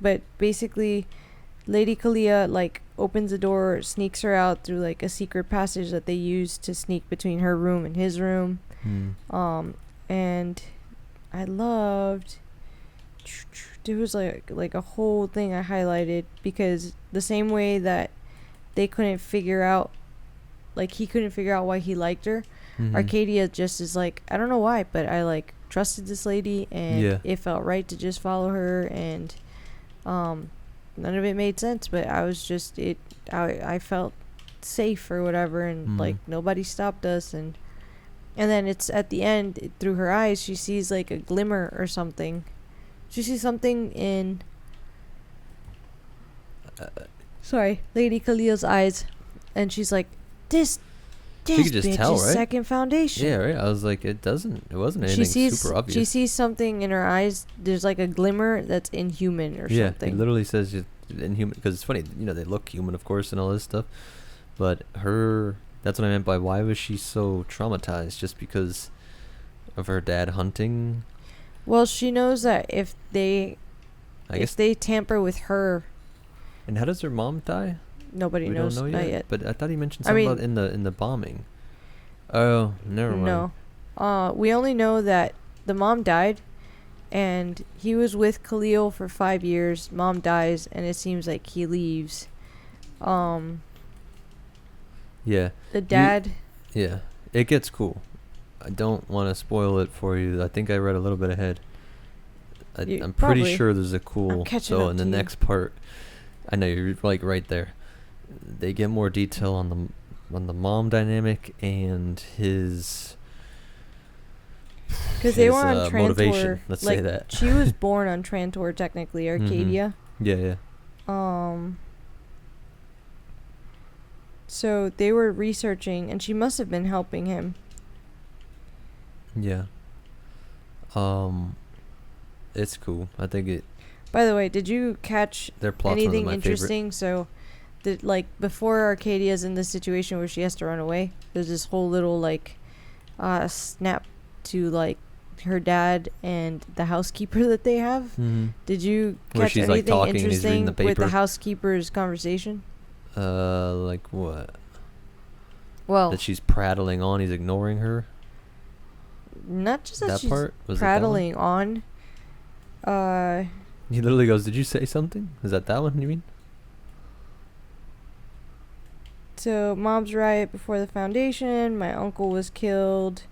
But basically, Lady Kalia like opens the door, sneaks her out through like a secret passage that they use to sneak between her room and his room. Hmm. And I loved. There was like a whole thing I highlighted, because the same way that they couldn't figure out, like he couldn't figure out why he liked her, Mhm. Arcadia just is like, I don't know why, but I like trusted this lady, and Yeah. it felt right to just follow her, and none of it made sense, but I was just I felt safe or whatever, and like nobody stopped us, and then it's at the end, through her eyes she sees like a glimmer or something. She sees something in Lady Kalia's eyes, and she's like, this could just bitch tell, is right? Second Foundation. Yeah, right. I was like, it wasn't anything super obvious. She sees something in her eyes. There's like a glimmer that's inhuman or yeah, something. it literally says just inhuman, because it's funny, they look human, of course, and all this stuff, but that's what I meant by why was she so traumatized, just because of her dad hunting. Well, she knows that if they I guess. they tamper with her, And how does her mom die? nobody We knows. don't know Not yet. But I thought he mentioned I something mean- about in the bombing. Oh, never mind. No. We only know that the mom died, and he was with Khalil for 5 years. Mom dies, and it seems like he leaves. Yeah, The dad. yeah. It gets cool. I don't want to spoil it for you. I think I read a little bit ahead. I'm pretty probably. sure there's a cool. I'm catching So up in the to you. next part, I know you're like right there. They get more detail on the mom dynamic and his. Because they his, were on Trantor. motivation, let's say that. She was born on Trantor, technically, Arcadia. Yeah. So they were researching, and she must have been helping him. Yeah. It's cool. I think it. By the way, did you catch Their plot's anything one of my interesting? So, before Arcadia's in this situation where she has to run away, there's this whole little snap to like her dad and the housekeeper that they have. Mm-hmm. Did you Where catch she's, like, anything talking and he's reading interesting the with the paper? housekeeper's conversation? Like what? Well, That she's prattling on. He's ignoring her. not just that That she's part? Was it that one? prattling on. He literally goes, "Did you say something? Is that one you mean?" So, mob's riot before the Foundation. My uncle was killed.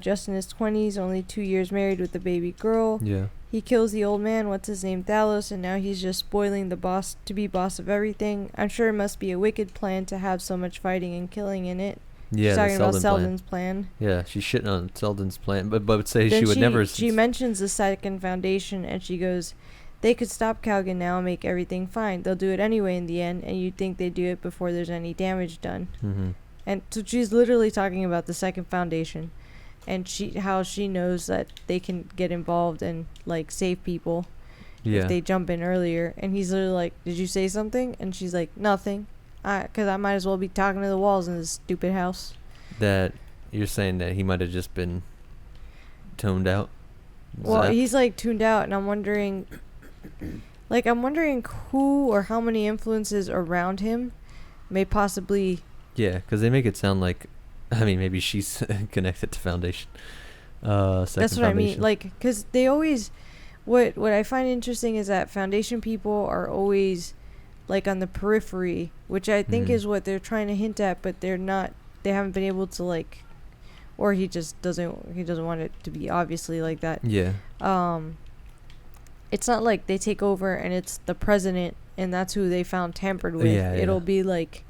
Just in his 20s, only 2 years married with a baby girl. Yeah. He kills the old man, what's his name, Thalos, and now he's just spoiling the boss to be boss of everything. I'm sure it must be a wicked plan to have so much fighting and killing in it. Yeah, She's the talking about Selden Selden's plan. Yeah, she's shitting on Selden's plan, but would say Then she would never. She mentions the Second Foundation, and she goes, "They could stop Calgon now and make everything fine. They'll do it anyway in the end, and you'd think they'd do it before there's any damage done." Mm-hmm. And so she's literally talking about the Second Foundation, and how she knows that they can get involved and like save people if they jump in earlier. And he's literally like, "Did you say something?" And she's like, "Nothing. Because I might as well be talking to the walls in this stupid house." That you're saying that he might have just been toned out? Well, he's like tuned out, and I'm wondering who or how many influences around him may possibly. Yeah, because they make it sound like, I mean, maybe she's connected to Foundation. Second That's what Foundation. I mean. Like, because they always, what I find interesting is that Foundation people are always like on the periphery, which I think is what they're trying to hint at, but they're not. They haven't been able to like, or he just doesn't. He doesn't want it to be obviously like that. Yeah. It's not like they take over and it's the president and that's who they found tampered with. Yeah, It'll be like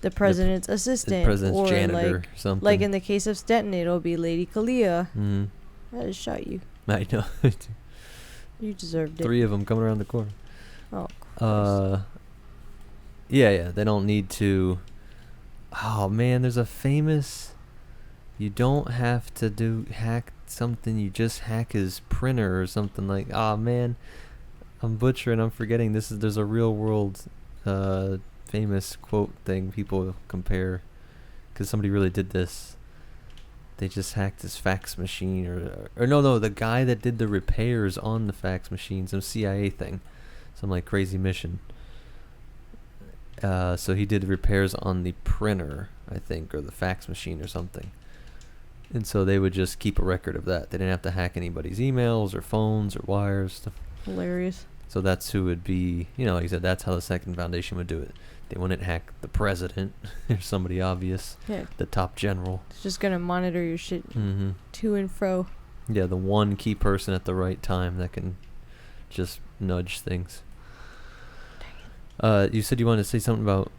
the president's assistant, the president's or janitor, like something. Like in the case of Stenton, it'll be Lady Kalia. Mm. I just shot you. I know. You deserved it. 3 of them coming around the corner. Oh. Yeah. They don't need to. Oh man, there's a famous. You don't have to hack something. You just hack his printer or something like. Oh man, I'm butchering. I'm forgetting. There's a real world, famous quote thing people compare, because somebody really did this. They just hacked his fax machine, or no, the guy that did the repairs on the fax machine, some CIA thing, some like crazy mission. So he did repairs on the printer, I think, or the fax machine or something. And so they would just keep a record of that. They didn't have to hack anybody's emails or phones or wires. Stuff. Hilarious. So that's who would be, like I said, that's how the Second Foundation would do it. They wouldn't hack the president or somebody obvious. Yeah. The top general. It's just going to monitor your shit Mm-hmm. to and fro. Yeah, the one key person at the right time that can just nudge things. You said you wanted to say something about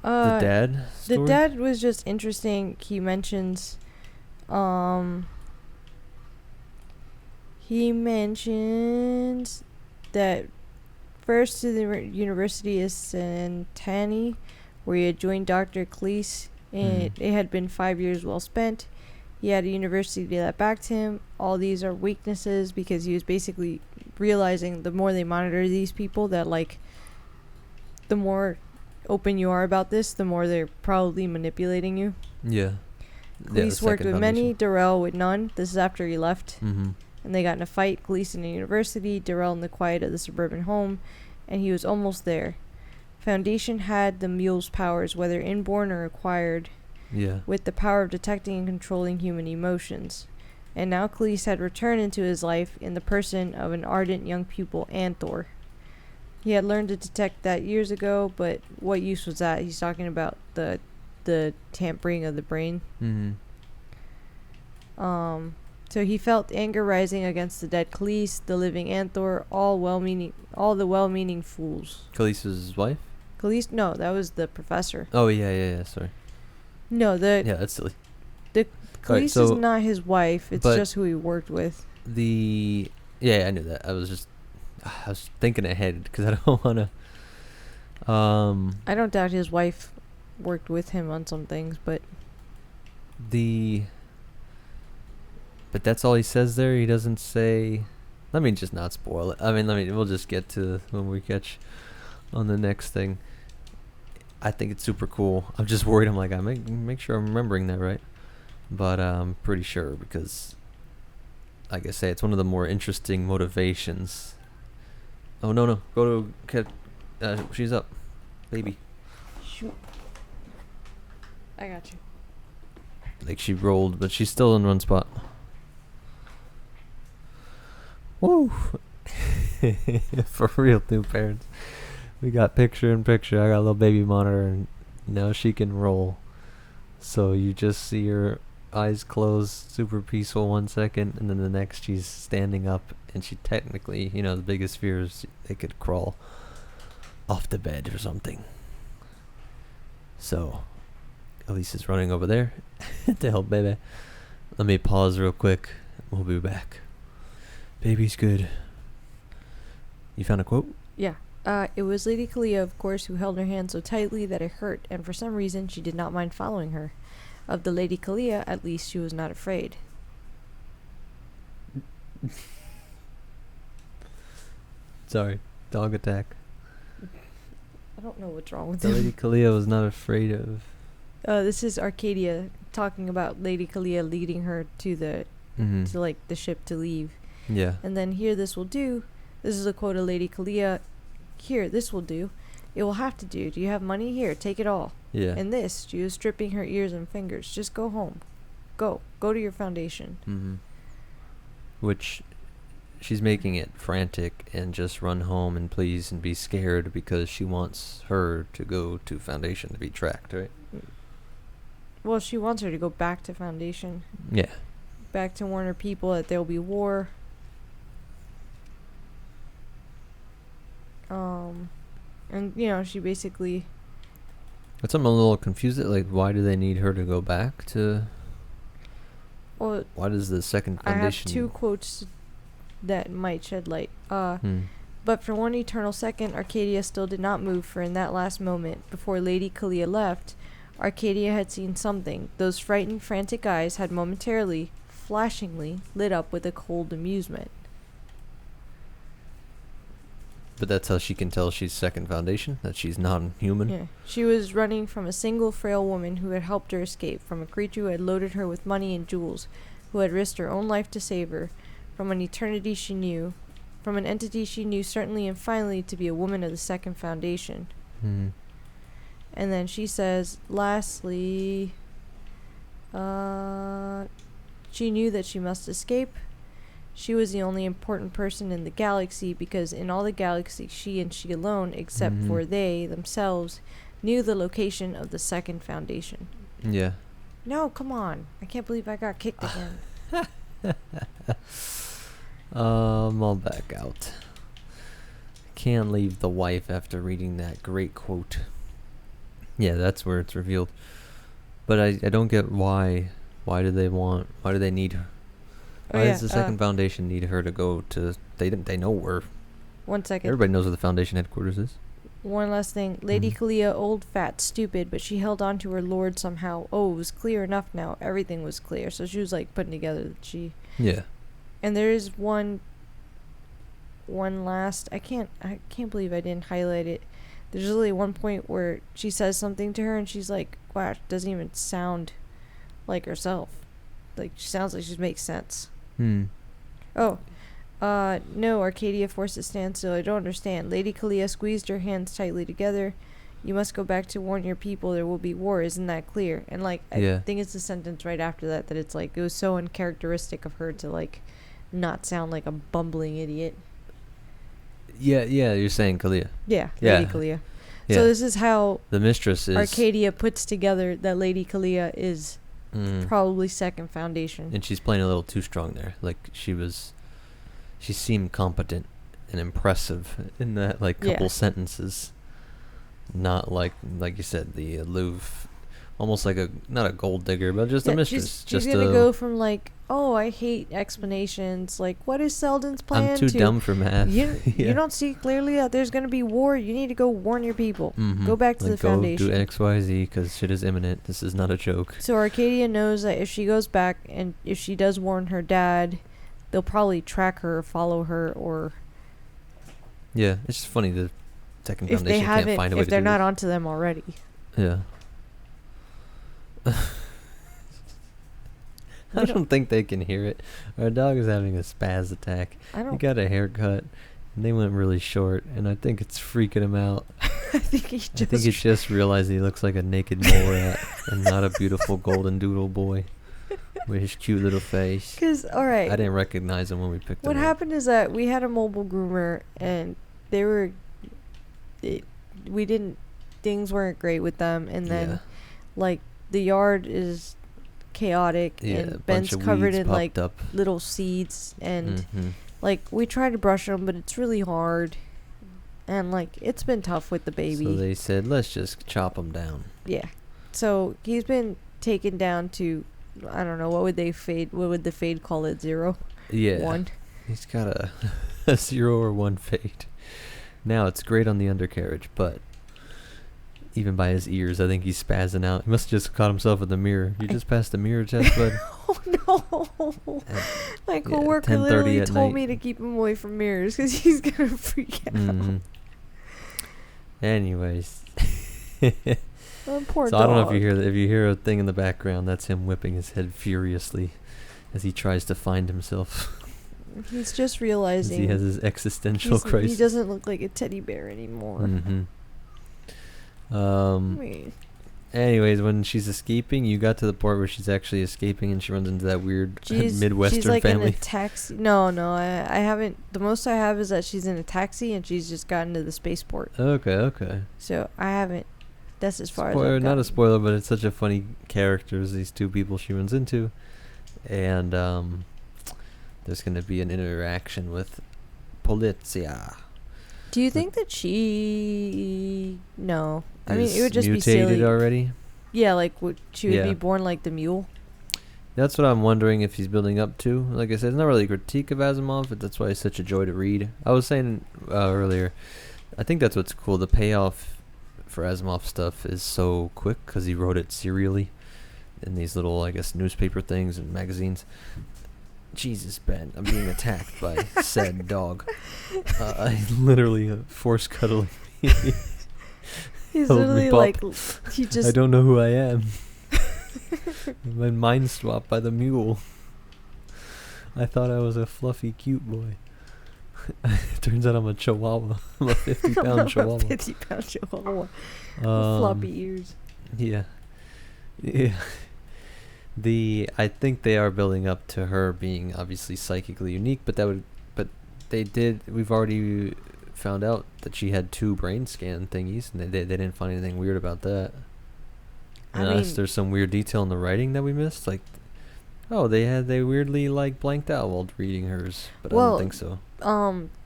the dad story? The dad was just interesting. He mentions that first to the University of Santani, where he had joined Dr. Cleese, and it had been 5 years well spent. He had a university that backed him. All these are weaknesses, because he was basically realizing the more they monitor these people, that like the more open you are about this, the more they're probably manipulating you. Yeah. Cleese worked with many, Darrell with none. This is after he left. Mm-hmm. And they got in a fight, Cleese in the university, Darrell in the quiet of the suburban home, and he was almost there. Foundation had the mule's powers, whether inborn or acquired, with the power of detecting and controlling human emotions. And now Cleese had returned into his life in the person of an ardent young pupil, Anthor. He had learned to detect that years ago, but what use was that? He's talking about the tampering of the brain. Mm-hmm. So he felt anger rising against the dead Cleese, the living Anthor, all the well-meaning fools. Khalees's wife? Cleese? No, that was the professor. Oh, yeah, sorry. No, Yeah, that's silly. Cleese is not his wife. It's just who he worked with. Yeah, I knew that. I was thinking ahead, because I don't want to... I don't doubt his wife worked with him on some things, but... But that's all he says there. He doesn't say... Let me just not spoil it. I mean, we'll just get to when we catch on the next thing. I think it's super cool. I'm just worried. I'm like, I make sure I'm remembering that right. But I'm pretty sure, because, like I say, it's one of the more interesting motivations. Oh, no. Go to... she's up. Baby. Shoot. I got you. Like, she rolled, but she's still in one spot. Woo! For real, new parents. We got picture in picture. I got a little baby monitor, and now she can roll. So you just see her eyes closed, super peaceful 1 second, and then the next she's standing up, and she technically, the biggest fear is they could crawl off the bed or something. So, Elise is running over there to help baby. Let me pause real quick. We'll be back. Baby's good. You found a quote? Yeah. It was Lady Kalia, of course, who held her hand so tightly that it hurt, and for some reason she did not mind following her. Of the Lady Kalia, at least, she was not afraid. Sorry, dog attack. I don't know what's wrong with The Lady Kalia was not afraid of... This is Arcadia talking about Lady Kalia leading her to the the ship to leave. Yeah. And then here, this will do. This is a quote of Lady Kalia. Here, this will do. It will have to do. Do you have money? Here, take it all. Yeah. And this, she was stripping her ears and fingers. Just go home. Go to your foundation. Mm-hmm. Which, she's making it frantic and just run home and please and be scared because she wants her to go to Foundation to be tracked, right? Well, she wants her to go back to Foundation. Yeah. Back to warn her people that there will be war. And, she basically... But I'm a little confused. Like, why do they need her to go back to... Well, why does the Second Foundation... I have two quotes that might shed light. But for one eternal second, Arcadia still did not move, for in that last moment, before Lady Kalia left, Arcadia had seen something. Those frightened, frantic eyes had momentarily, flashingly, lit up with a cold amusement. But that's how she can tell she's Second Foundation? That she's non-human? Yeah. She was running from a single frail woman who had helped her escape, from a creature who had loaded her with money and jewels, who had risked her own life to save her, from an eternity she knew, from an entity she knew certainly and finally to be a woman of the Second Foundation. Mm-hmm. And then she says, lastly, she knew that she must escape. She was the only important person in the galaxy because in all the galaxy, she and she alone, except for they themselves, knew the location of the Second Foundation. Yeah. No, come on. I can't believe I got kicked again. I'll back out. Can't leave the wife after reading that great quote. Yeah, that's where it's revealed. But I don't get why. Why do they need her? Why does the Second Foundation need her to go to... They know where... 1 second. Everybody knows where the Foundation headquarters is. One last thing. Lady Kalia, old, fat, stupid, but she held on to her lord somehow. Oh, it was clear enough now. Everything was clear. So she was like putting together that she... Yeah. And there is one last... I can't believe I didn't highlight it. There's really one point where she says something to her and she's like, wow, it doesn't even sound like herself. Like, she sounds like she makes sense. Oh, no, Arcadia forced a standstill. I don't understand. Lady Kalia squeezed her hands tightly together. You must go back to warn your people there will be war. Isn't that clear? And, like, I think it's the sentence right after that it's, like, it was so uncharacteristic of her to, like, not sound like a bumbling idiot. Yeah, you're saying Kalia. Yeah, Lady Kalia. Yeah. So this is how the mistress is... Arcadia puts together that Lady Kalia is... probably Second Foundation. And she's playing a little too strong there. Like, she seemed competent and impressive in that, like, couple sentences. Not like you said, the aloof, almost like not a gold digger, but just a mistress. She's gonna go from, like, oh, I hate explanations. Like, what is Selden's plan? I'm too dumb for math. You don't see clearly that there's going to be war. You need to go warn your people. Go back to the Foundation. Go do X, Y, Z, because shit is imminent. This is not a joke. So Arcadia knows that if she goes back and if she does warn her dad, they'll probably track her or follow her or... Yeah, it's just funny the Second Foundation can't find a way to do it. If they're not onto them already. Yeah. I don't think they can hear it. Our dog is having a spaz attack. He got a haircut, and they went really short, and I think it's freaking him out. I think he just realized he looks like a naked mole rat and not a beautiful golden doodle boy. With his cute little face. Because, alright. I didn't recognize him when we picked him What up. happened is that we had a mobile groomer, and they were... things weren't great with them, and then, like, the yard is chaotic, and Ben's covered in, like, little seeds, and, like, we try to brush them, but it's really hard, and, like, it's been tough with the baby. So they said, let's just chop him down. Yeah. So he's been taken down to, I don't know, what would the fade call it, 0? Yeah. 1? He's got a 0 or 1 fade. Now, it's great on the undercarriage, but even by his ears, I think he's spazzing out. He must have just caught himself in the mirror. You just passed the mirror test, bud? Oh, no. My coworker literally told me to keep him away from mirrors because he's going to freak out. Anyways. Poor So dog. I don't know if you hear a thing in the background, that's him whipping his head furiously as he tries to find himself. He's just realizing he has his existential crisis. He doesn't look like a teddy bear anymore. Anyways, when she's escaping, you got to the part where she's actually escaping and she runs into that weird Midwestern she's like family. In a taxi. No, I haven't. The most I have is that she's in a taxi and she's just gotten to the spaceport. Okay. So I haven't. That's as far as I've not a spoiler, but it's such a funny characters, these two people she runs into. And there's going to be an interaction with Polizia. Do you think that she... No. I mean, it would just mutated be silly. Already? Yeah, like, she would be born like the mule. That's what I'm wondering if he's building up to. Like I said, it's not really a critique of Asimov, but that's why it's such a joy to read. I was saying earlier, I think that's what's cool. The payoff for Asimov stuff is so quick because he wrote it serially in these little, I guess, newspaper things and magazines. Jesus, Ben, I'm being attacked by said dog. I literally force cuddling me. He's literally like, he just... I don't know who I am. My mind swapped by the mule. I thought I was a fluffy, cute boy. Turns out I'm a chihuahua. I'm a 50-pound chihuahua. 50-pound chihuahua. Floppy ears. Yeah. I think they are building up to her being obviously psychically unique, but we've already found out that she had 2 brain scan thingies, and they didn't find anything weird about that. Unless there's some weird detail in the writing that we missed, like, they weirdly like blanked out while reading hers, but I don't think so.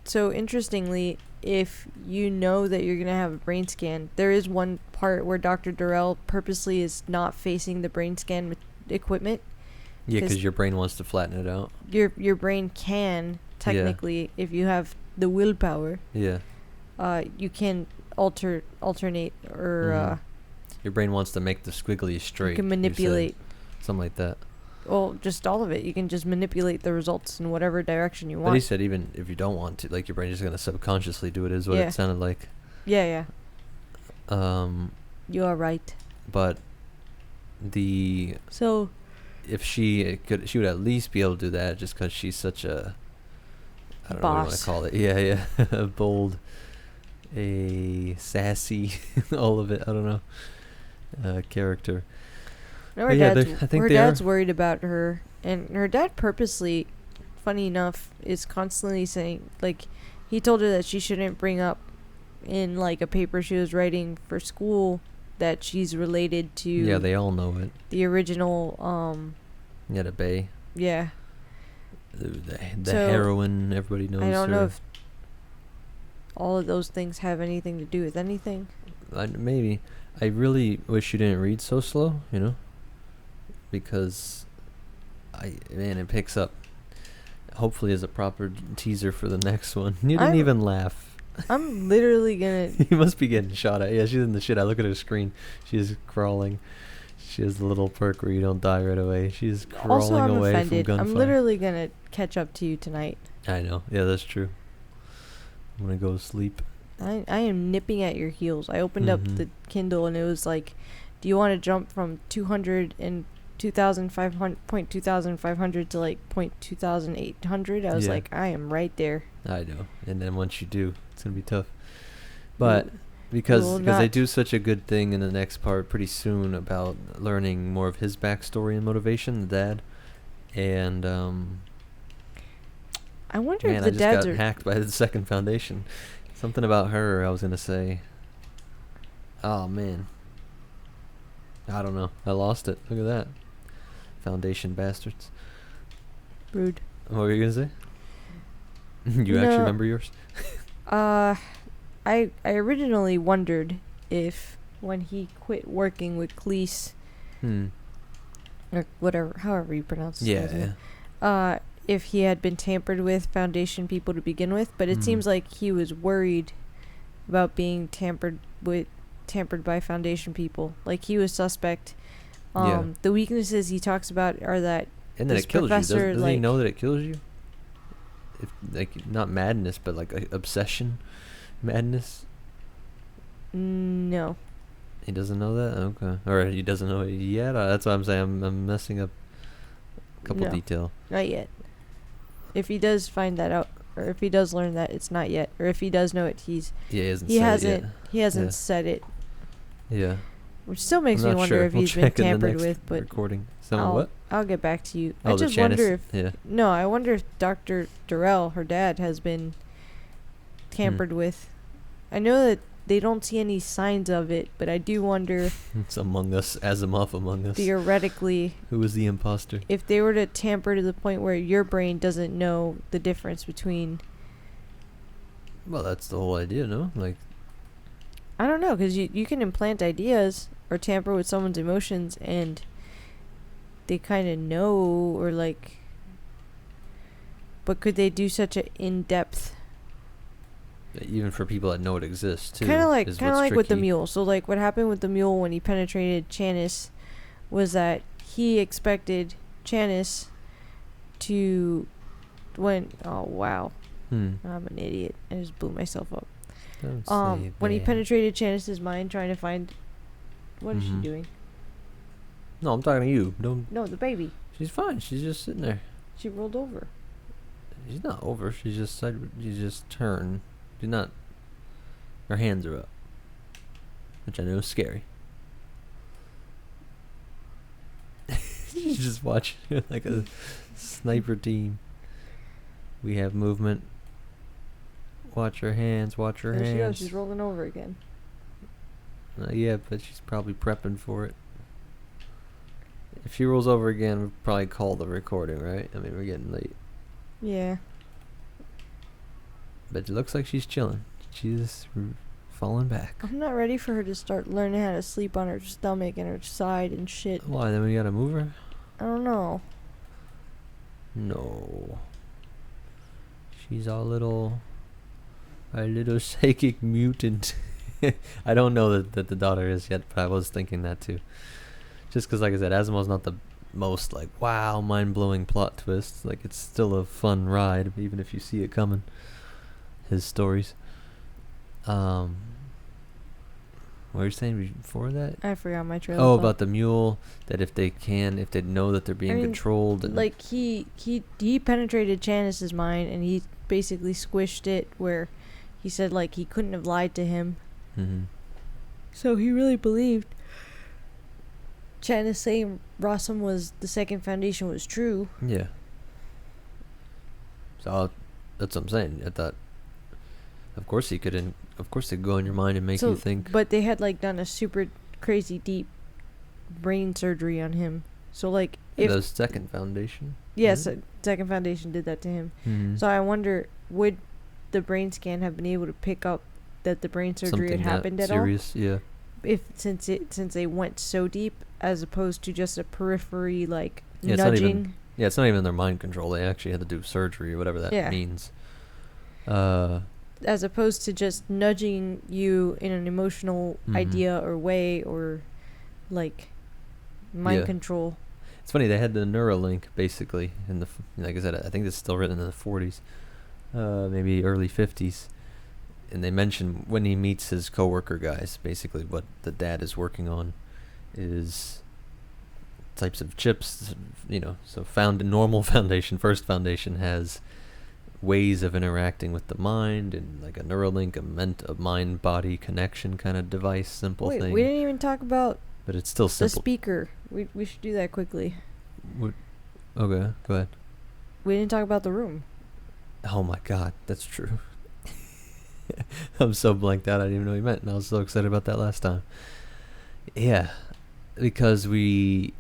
So interestingly, if you know that you're gonna have a brain scan, there is one part where Dr. Durrell purposely is not facing the brain scan equipment. Yeah, because your brain wants to flatten it out. Your brain can technically, if you have the willpower. Yeah. You can alternate or. Your brain wants to make the squiggly straight. You can manipulate. Something like that. Well, just all of it. You can just manipulate the results in whatever direction you want. But he said even if you don't want to, like, your brain is going to subconsciously do it, is what it sounded like. Yeah. You are right. But if she would at least be able to do that just because she's such a... I don't know what you want to call it. Yeah. A bold, a sassy, all of it. I don't know. Character. No, her dad's worried about her, and her dad purposely, funny enough, is constantly saying, like, he told her that she shouldn't bring up in, like, a paper she was writing for school that she's related to. Yeah, they all know it. The original, the Bay. Yeah. The heroine, everybody knows her. I don't know if all of those things have anything to do with anything. Maybe. I really wish you didn't read so slow, because it picks up, hopefully, as a proper teaser for the next one. You didn't even laugh. I'm literally gonna... You must be getting shot at. Yeah, she's in the shit. I look at her screen. She's crawling. She has the little perk where you don't die right away. She's crawling away from gunfire. I'm literally gonna catch up to you tonight. I know. Yeah, that's true. I'm gonna go sleep. I am nipping at your heels. I opened up the Kindle and it was like, do you want to jump from 200 and 2,500 to like 2,800? I was like, I am right there. I know. And then once you do, it's gonna be tough. But because they do such a good thing in the next part pretty soon about learning more of his backstory and motivation, the dad, And I wonder man, if I the just dads got are. hacked by the Second Foundation. Something about her I was gonna say. Oh man, I don't know. I lost it. Look at that. Foundation bastards. Rude. What were you gonna say? You actually No. remember yours? I originally wondered if when he quit working with Cleese, or whatever, however you pronounce his guy's name, if he had been tampered with Foundation people to begin with, but it seems like he was worried about being tampered by Foundation people. Like, he was suspect. The weaknesses he talks about are that And then this it kills you. professor, Doesn't he like- know that it kills you? If, like, not madness, but like obsession madness. No. He doesn't know that? Okay. Or he doesn't know it yet? That's what I'm saying. I'm messing up a couple No. detail. Not yet. If he does find that out, or if he does learn that, it's not yet. Or if he does know it, Yeah, he hasn't Yeah. said it. Yeah. Which still makes I'm me not wonder sure. if We'll he's been check in the tampered next with, but recording. I'll get back to you. Oh, I the just wonder Janice- if no, I wonder if Dr. Durrell, her dad, has been tampered with. I know that they don't see any signs of it, but I do wonder It's Among Us, Asimov Among Us. theoretically Who was the imposter? if they were to tamper to the point where your brain doesn't know the difference between. Well, that's the whole idea, no? Like, I don't know, because you can implant ideas or tamper with someone's emotions and they kind of know, or like, but could they do such an in-depth, even for people that know it exists, too. kind of like with the tricky. mule? So like what happened with the mule when he penetrated Janice was that he expected Janice to oh wow, I'm an idiot. I just blew myself up. Don't say When he that. penetrated Janice's mind trying to find, what is she Mhm. doing? No, I'm talking to you. Don't. No, the baby. She's fine. She's just sitting there. She rolled over. She's not over. She's just turned. She's not. Her hands are up, which I know is scary. She's just watching like a sniper team. We have movement. Watch her hands. Watch her There she goes. hands. She's rolling over again. Yeah, but she's probably prepping for it. If she rolls over again, we'll probably call the recording, right? I mean, we're getting late. Yeah. But it looks like she's chilling. She's falling back. I'm not ready for her to start learning how to sleep on her stomach and her side and shit. Why? Then we gotta move her? I don't know. No. She's a little psychic mutant. I don't know that the daughter is yet, but I was thinking that too. Just because, like I said, Asimov's not the most, like, wow, mind-blowing plot twist. Like, it's still a fun ride, even if you see it coming. His stories. What were you saying before that? I forgot my trail. Oh, of thought. about the mule, that if they know that they're being controlled. And Like, he penetrated Janice's mind and he basically squished it where he said, like, he couldn't have lied to him. Mm-hmm. So he really believed Janice saying Rossum was the Second Foundation was true. Yeah. So that's what I'm saying. I thought, of course he could, of course they'd go in your mind and make you think. But they had, like, done a super crazy deep brain surgery on him. So, like, if The Second Foundation. yes, Mhm. Second Foundation did that to him. Mm-hmm. So I wonder, would the brain scan have been able to pick up that the brain surgery Something had happened at serious, yeah. all? If since they went so deep, as opposed to just a periphery, like, Yeah, it's not nudging. even- Yeah, it's not even their mind control. They actually had to do surgery or whatever that Yeah. means. As opposed to just nudging you in an emotional Mhm. idea or way, or like mind Yeah. control. It's funny, they had the Neuralink basically in the like I said, I think this is still written in the 40s, maybe early 50s, and they mention when he meets his coworker guys, basically what the dad is working on is types of chips, so normal Foundation, First Foundation has ways of interacting with the mind, and like a Neuralink, a mind-body connection kind of device, simple Wait, thing. we didn't even talk about But it's still the simple. speaker. We should do that quickly. Okay, go ahead. We didn't talk about the room. Oh my god, that's true. I'm so blanked out, I didn't even know what you meant, and I was so excited about that last time. Yeah, because we're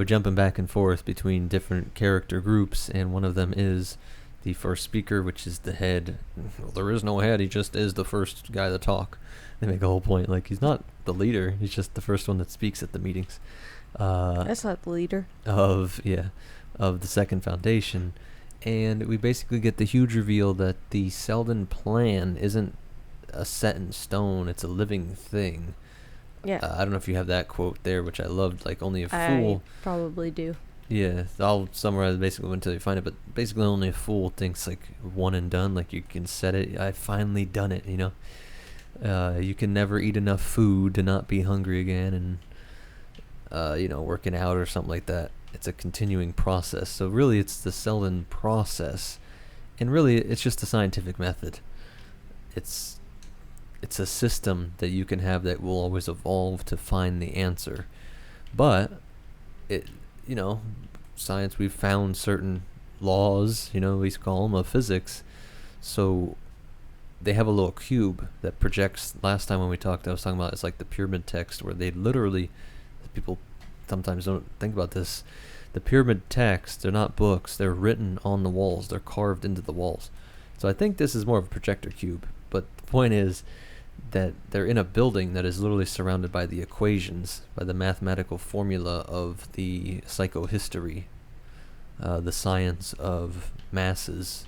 jumping back and forth between different character groups, and one of them is the first speaker, which is the head. Well, there is no head, he just is the first guy to talk. They make a whole point, like, he's not the leader, he's just the first one that speaks at the meetings. That's not the leader. Of the Second Foundation. And we basically get the huge reveal that the Selden plan isn't a set in stone, it's a living thing. Yeah. I don't know if you have that quote there, which I loved, like, only a I fool. probably do. Yeah, I'll summarize basically until you find it, but basically only a fool thinks, like, one and done, like, you can set it, I finally done it, you can never eat enough food to not be hungry again, and, working out or something like that. It's a continuing process. So really it's the Selden process, and really it's just a scientific method. It's a system that you can have that will always evolve to find the answer. But science, we've found certain laws, we call them, of physics. So they have a little cube that projects. Last time when we talked, I was talking about, it's like the pyramid text, where they literally, people sometimes don't think about this, the pyramid text, they're not books, they're written on the walls, they're carved into the walls. So I think this is more of a projector cube, but the point is that they're in a building that is literally surrounded by the equations, by the mathematical formula of the psychohistory, the science of masses,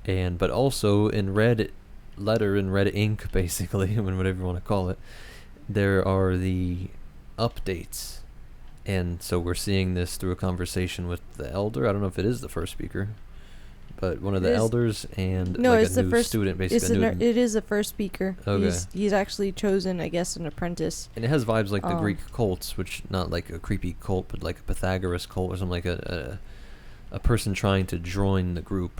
but also in red letter, in red ink, basically, whatever you want to call it, there are the updates. And so we're seeing this through a conversation with the elder. I don't know if it is the first speaker, but one of the elders, and no, like it's a the new first student, basically. it is the first speaker. Okay. He's actually chosen, I guess, an apprentice. And it has vibes like the Greek cults, which, not like a creepy cult, but like a Pythagoras cult or something, like a person trying to join the group.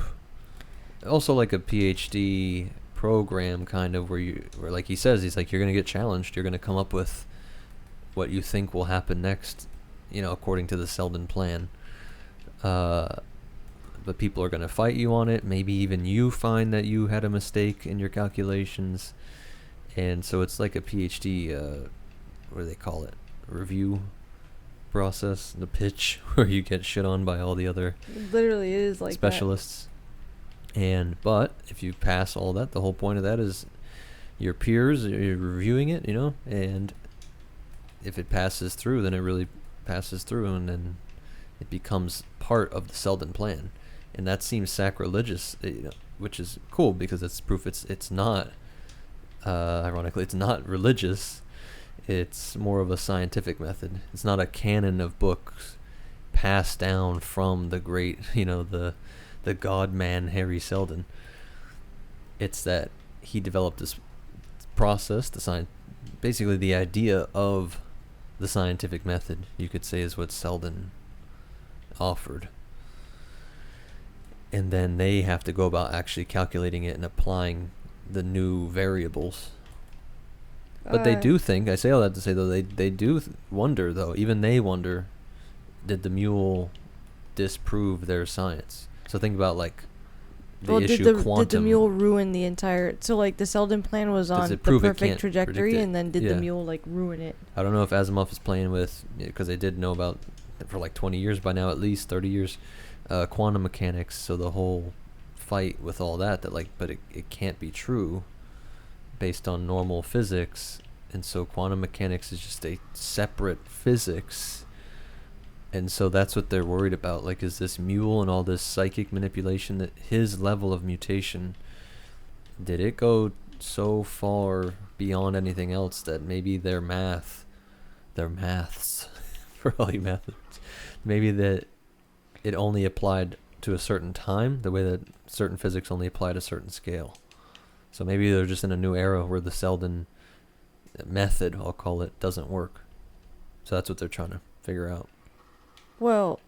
Also like a PhD program, kind of, where like he says, he's like, you're going to get challenged. You're going to come up with what you think will happen next, according to the Selden plan. But people are going to fight you on it. Maybe even you find that you had a mistake in your calculations. And so it's like a PhD, what do they call it? Review process, the pitch, where you get shit on by all the other Literally, it is like specialists. But if you pass all that, the whole point of that is your peers, you're reviewing it, and if it passes through, then it really passes through, and then it becomes part of the Selden plan. And that seems sacrilegious, which is cool, because it's proof it's not, ironically, it's not religious. It's more of a scientific method. It's not a canon of books passed down from the great, the God-man Harry Selden. It's that he developed this process, basically the idea of the scientific method, you could say, is what Selden offered. And then they have to go about actually calculating it and applying the new variables. But they do think, I say all that to say, though, they do wonder, though, even they wonder, did the mule disprove their science? So think about, like, the issue quantum. Did the mule ruin the entire... So, like, the Selden plan was on the perfect trajectory, and then did the mule, like, ruin it? I don't know if Asimov is playing with... Because they did know about, for like 20 years by now, at least 30 years, quantum mechanics. So the whole fight with all that but it can't be true based on normal physics. And so quantum mechanics is just a separate physics. And so that's what they're worried about. Like, is this mule and all this psychic manipulation, that his level of mutation, did it go so far beyond anything else that maybe their maths, for all you math, maybe that it only applied to a certain time, the way that certain physics only apply to a certain scale. So maybe they're just in a new era where the Selden method, I'll call it, doesn't work. So that's what they're trying to figure out. Well,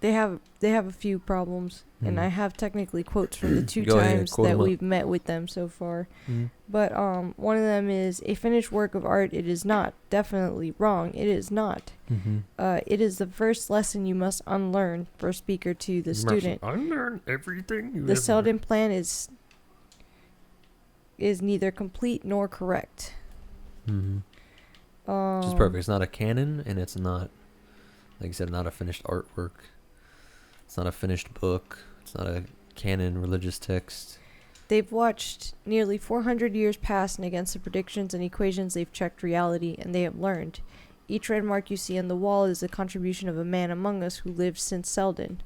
they have a few problems, and I have technically quotes from the two Go ahead, times quote that 'em up. we've met with them so far. Mm-hmm. But one of them is a finished work of art. It is not definitely wrong. It is not. Mm-hmm. It is the first lesson you must unlearn. First speaker to the student. Unlearn everything you The ever Selden plan is neither complete nor correct. Mm-hmm. Which is perfect. It's not a canon, and it's not, like you said, not a finished artwork. It's not a finished book. It's not a canon religious text. They've watched nearly 400 years pass, and against the predictions and equations they've checked reality, and they have learned. Each red mark you see on the wall is the contribution of a man among us who lived since Selden.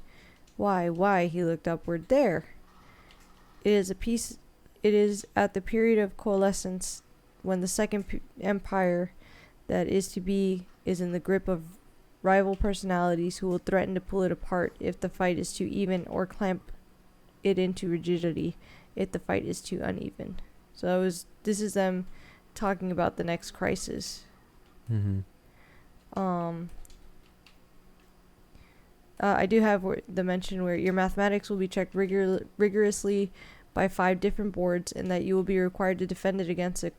Why, he looked upward. There. It is at the period of coalescence, when the second empire that is to be is in the grip of rival personalities who will threaten to pull it apart if the fight is too even, or clamp it into rigidity if the fight is too uneven. So this is them talking about the next crisis. Mm-hmm. I do have the mention where your mathematics will be checked rigorously by 5 different boards, and that you will be required to defend it against a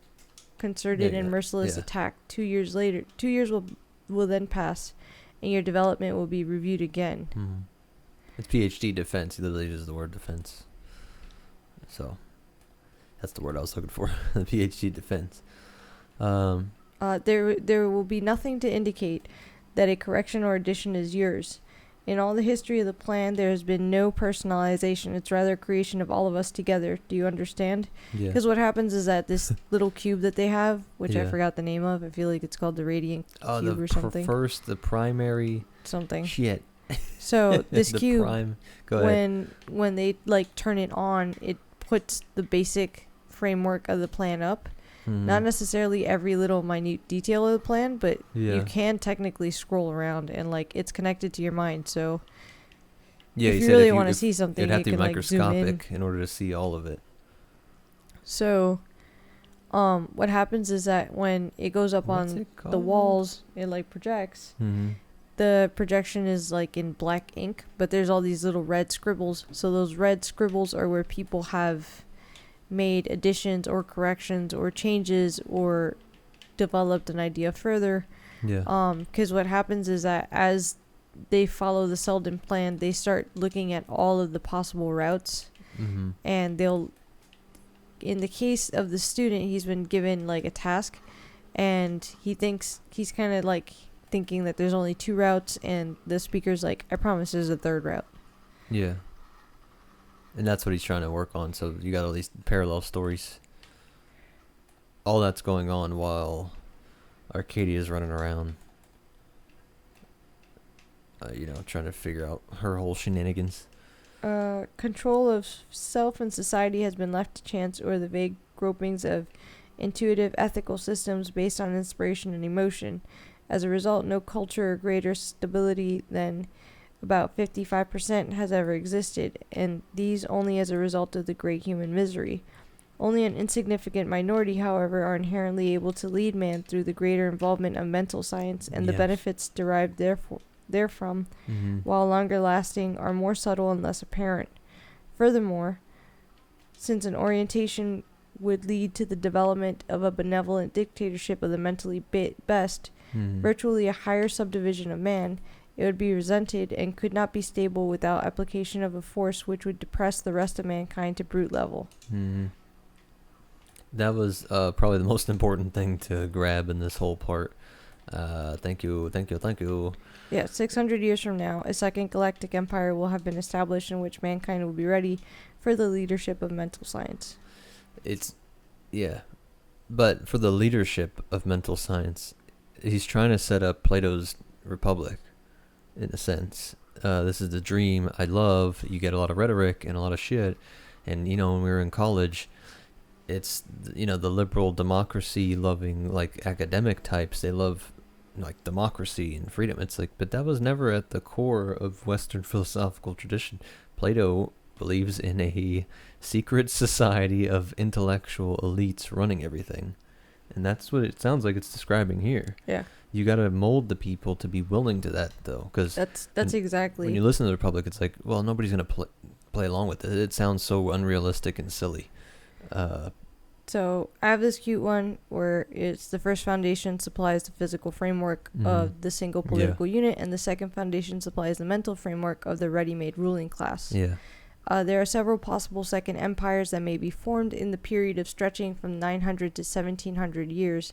concerted and merciless attack. 2 years later, 2 years will then pass, and your development will be reviewed again. Mm-hmm. It's PhD defense. He literally uses the word defense. So that's the word I was looking for. The PhD defense. There will be nothing to indicate that a correction or addition is yours. In all the history of the plan, there has been no personalization. It's rather a creation of all of us together. Do you understand? Yeah. Because what happens is that this little cube that they have, which I forgot the name of, I feel like it's called the radiant cube or something. The primary something. Shit. So this cube, Go ahead. when they like turn it on, it puts the basic framework of the plan up. Mm-hmm. Not necessarily every little minute detail of the plan, but you can technically scroll around, and like it's connected to your mind. So if you really want to see something, it'd have you to be can like zoom in. microscopic in order to see all of it. So what happens is that when it goes up on the walls, it like projects. Mm-hmm. The projection is like in black ink, but there's all these little red scribbles. So those red scribbles are where people have made additions or corrections or changes or developed an idea further. Yeah. Because what happens is that as they follow the Selden plan, they start looking at all of the possible routes. Mm-hmm. And they'll, in the case of the student, he's been given like a task, and he's kind of like thinking that there's only 2 routes, and the speaker's like, I promise there's a 3rd route. Yeah. And that's what he's trying to work on. So you got all these parallel stories. All that's going on while Arcadia's running around, trying to figure out her whole shenanigans. Control of self and society has been left to chance or the vague gropings of intuitive ethical systems based on inspiration and emotion. As a result, no culture or greater stability than about 55% has ever existed, and these only as a result of the great human misery. Only an insignificant minority, however, are inherently able to lead man through the greater involvement of mental science, and the benefits derived therefrom, while longer lasting, are more subtle and less apparent. Furthermore, since an orientation would lead to the development of a benevolent dictatorship of the mentally best, virtually a higher subdivision of man, it would be resented and could not be stable without application of a force which would depress the rest of mankind to brute level. Mm-hmm. That was probably the most important thing to grab in this whole part. Thank you. Yeah, 600 years from now, a second galactic empire will have been established in which mankind will be ready for the leadership of mental science. But for the leadership of mental science, he's trying to set up Plato's Republic, in a sense. This is the dream I love. You get a lot of rhetoric and a lot of shit. And, when we were in college, it's, the liberal democracy loving, like, academic types. They love, like, democracy and freedom. It's like, but that was never at the core of Western philosophical tradition. Plato believes in a secret society of intellectual elites running everything. And that's what it sounds like it's describing here. Yeah. You got to mold the people to be willing to that, though, because That's exactly. when you listen to the Republic, it's like, well, nobody's gonna play along with it. It sounds so unrealistic and silly. So I have this cute one where it's the first foundation supplies the physical framework of the single political unit, and the second foundation supplies the mental framework of the ready-made ruling class. Yeah. There are several possible second empires that may be formed in the period of stretching from 900 to 1700 years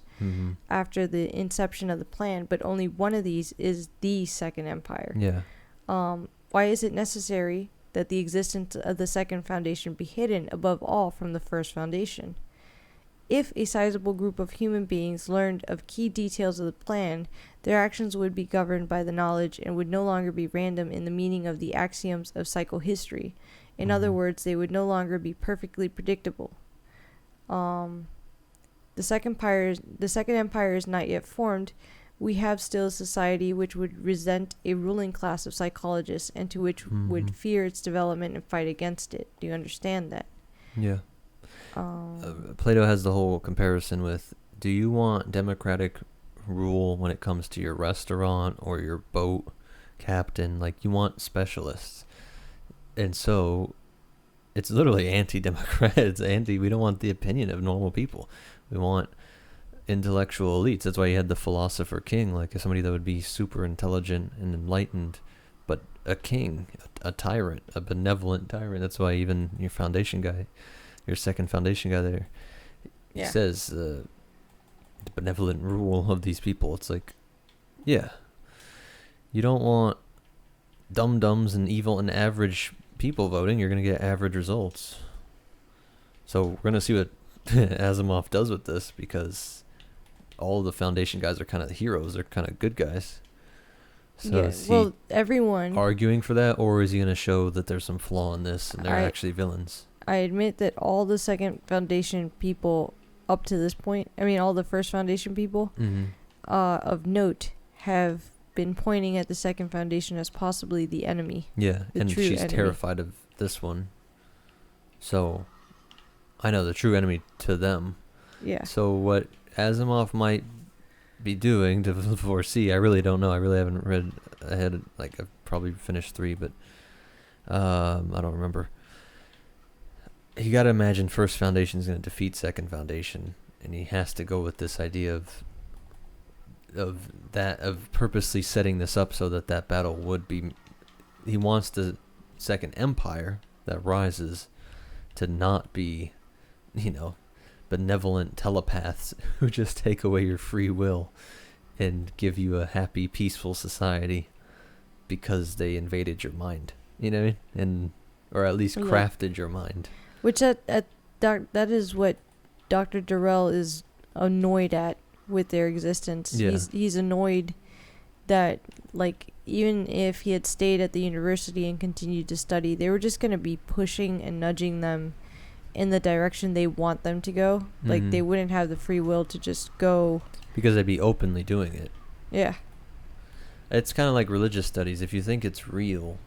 after the inception of the plan, but only one of these is the second empire. Yeah. Why is it necessary that the existence of the second foundation be hidden above all from the first foundation? If a sizable group of human beings learned of key details of the plan, their actions would be governed by the knowledge and would no longer be random in the meaning of the axioms of psychohistory. In other words, they would no longer be perfectly predictable. The second empire is not yet formed. We have still a society which would resent a ruling class of psychologists and to which would fear its development and fight against it. Do you understand that? Yeah. Plato has the whole comparison with, do you want democratic rule when it comes to your restaurant or your boat captain? Like, you want specialists. And so it's literally anti-democrat. It's we don't want the opinion of normal people. We want intellectual elites. That's why you had the philosopher king, like somebody that would be super intelligent and enlightened, but a king, a tyrant, a benevolent tyrant. That's why even your foundation guy, your second foundation guy there, he says the benevolent rule of these people. It's like, yeah, you don't want dum-dums and evil and average people voting. You're going to get average results. So we're going to see what Asimov does with this, because all the foundation guys are kind of heroes. They're kind of good guys. So is he everyone arguing for that, or is he going to show that there's some flaw in this and they're actually villains? I admit that all the second foundation people up to this point, I mean all the first foundation people of note, have been pointing at the second foundation as possibly the enemy. Yeah, and she's terrified of this one. So I know the true enemy to them. Yeah. So what Asimov might be doing to foresee, I really don't know. I really haven't read ahead. Like, I've probably finished 3, but I don't remember. You got to imagine First Foundation is going to defeat Second Foundation, and he has to go with this idea of purposely setting this up so that battle would be. He wants the Second Empire that rises to not be, benevolent telepaths who just take away your free will and give you a happy, peaceful society because they invaded your mind. You know what I mean? Or at least crafted your mind. Which that is what Dr. Durrell is annoyed at with their existence. Yeah. He's annoyed that, like, even if he had stayed at the university and continued to study, they were just going to be pushing and nudging them in the direction they want them to go. Like, they wouldn't have the free will to just go. Because they'd be openly doing it. Yeah. It's kind of like religious studies. If you think it's real,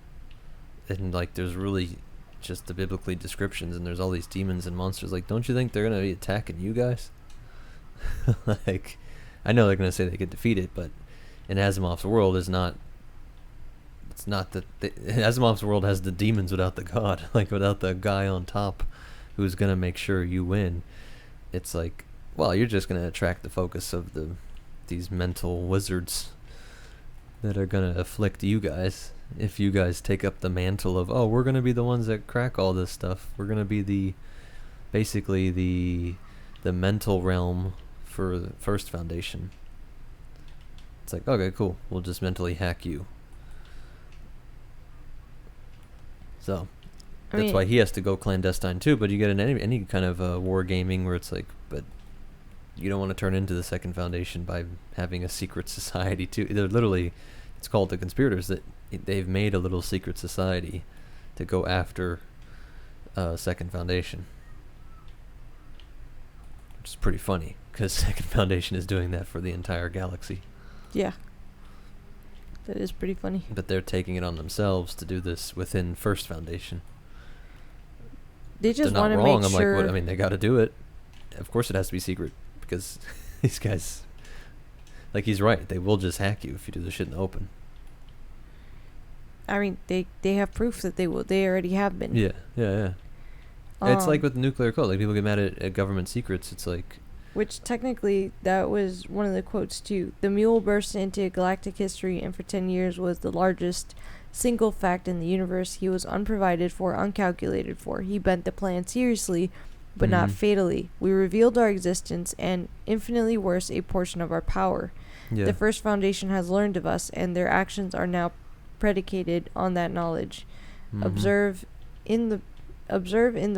and, like, there's really just the biblically descriptions, and there's all these demons and monsters, like, don't you think they're going to be attacking you guys? Like, I know they're going to say they could defeat it, but in Asimov's world it's not that Asimov's world has the demons without the god, like without the guy on top who's going to make sure you win. It's like, well, you're just going to attract the focus of these mental wizards that are going to afflict you guys if you guys take up the mantle of, oh, we're going to be the ones that crack all this stuff. We're going to be basically the mental realm for the First Foundation. It's like, okay, cool. We'll just mentally hack you. So that's why he has to go clandestine too. But you get in any kind of war gaming where it's like, but you don't want to turn into the Second Foundation by having a secret society too. They're literally, it's called the Conspirators, that they've made a little secret society to go after Second Foundation. Which is pretty funny, because Second Foundation is doing that for the entire galaxy. Yeah. That is pretty funny. But they're taking it on themselves to do this within First Foundation. They just want to make sure. I'm like, what? I mean, they got to do it. Of course it has to be secret, because These guys, like, he's right. They will just hack you if you do this shit in the open. I mean, they have proof that they will. They already have been. Yeah. It's like with nuclear code. Like, people get mad at government secrets. It's like... Which, technically, that was one of the quotes, too. The mule burst into galactic history and for 10 years was the largest single fact in the universe. He was unprovided for, uncalculated for. He bent the plan seriously, but not fatally. We revealed our existence and, infinitely worse, a portion of our power. Yeah. The First Foundation has learned of us, and their actions are now predicated on that knowledge. Observe in the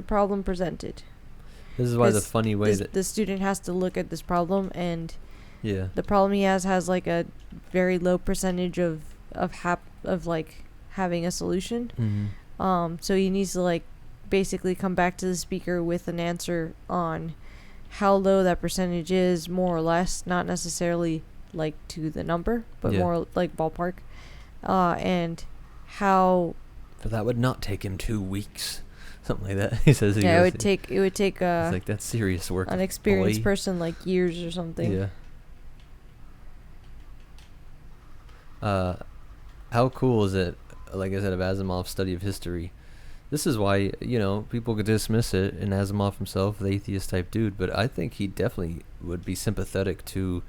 problem presented. This is why the funny way that the student has to look at this problem, and the problem he has like a very low percentage of like having a solution. So he needs to like basically come back to the speaker with an answer on how low that percentage is, more or less, not necessarily like to the number, but more like ballpark, and how. But that would not take him 2 weeks. Something like that. He says. It would take. It's like, that's serious work. An experienced person, like years or something. Yeah. How cool is it? Like I said, of Asimov's study of history. This is why, people could dismiss it. And Asimov himself, the atheist type dude, but I think he definitely would be sympathetic to,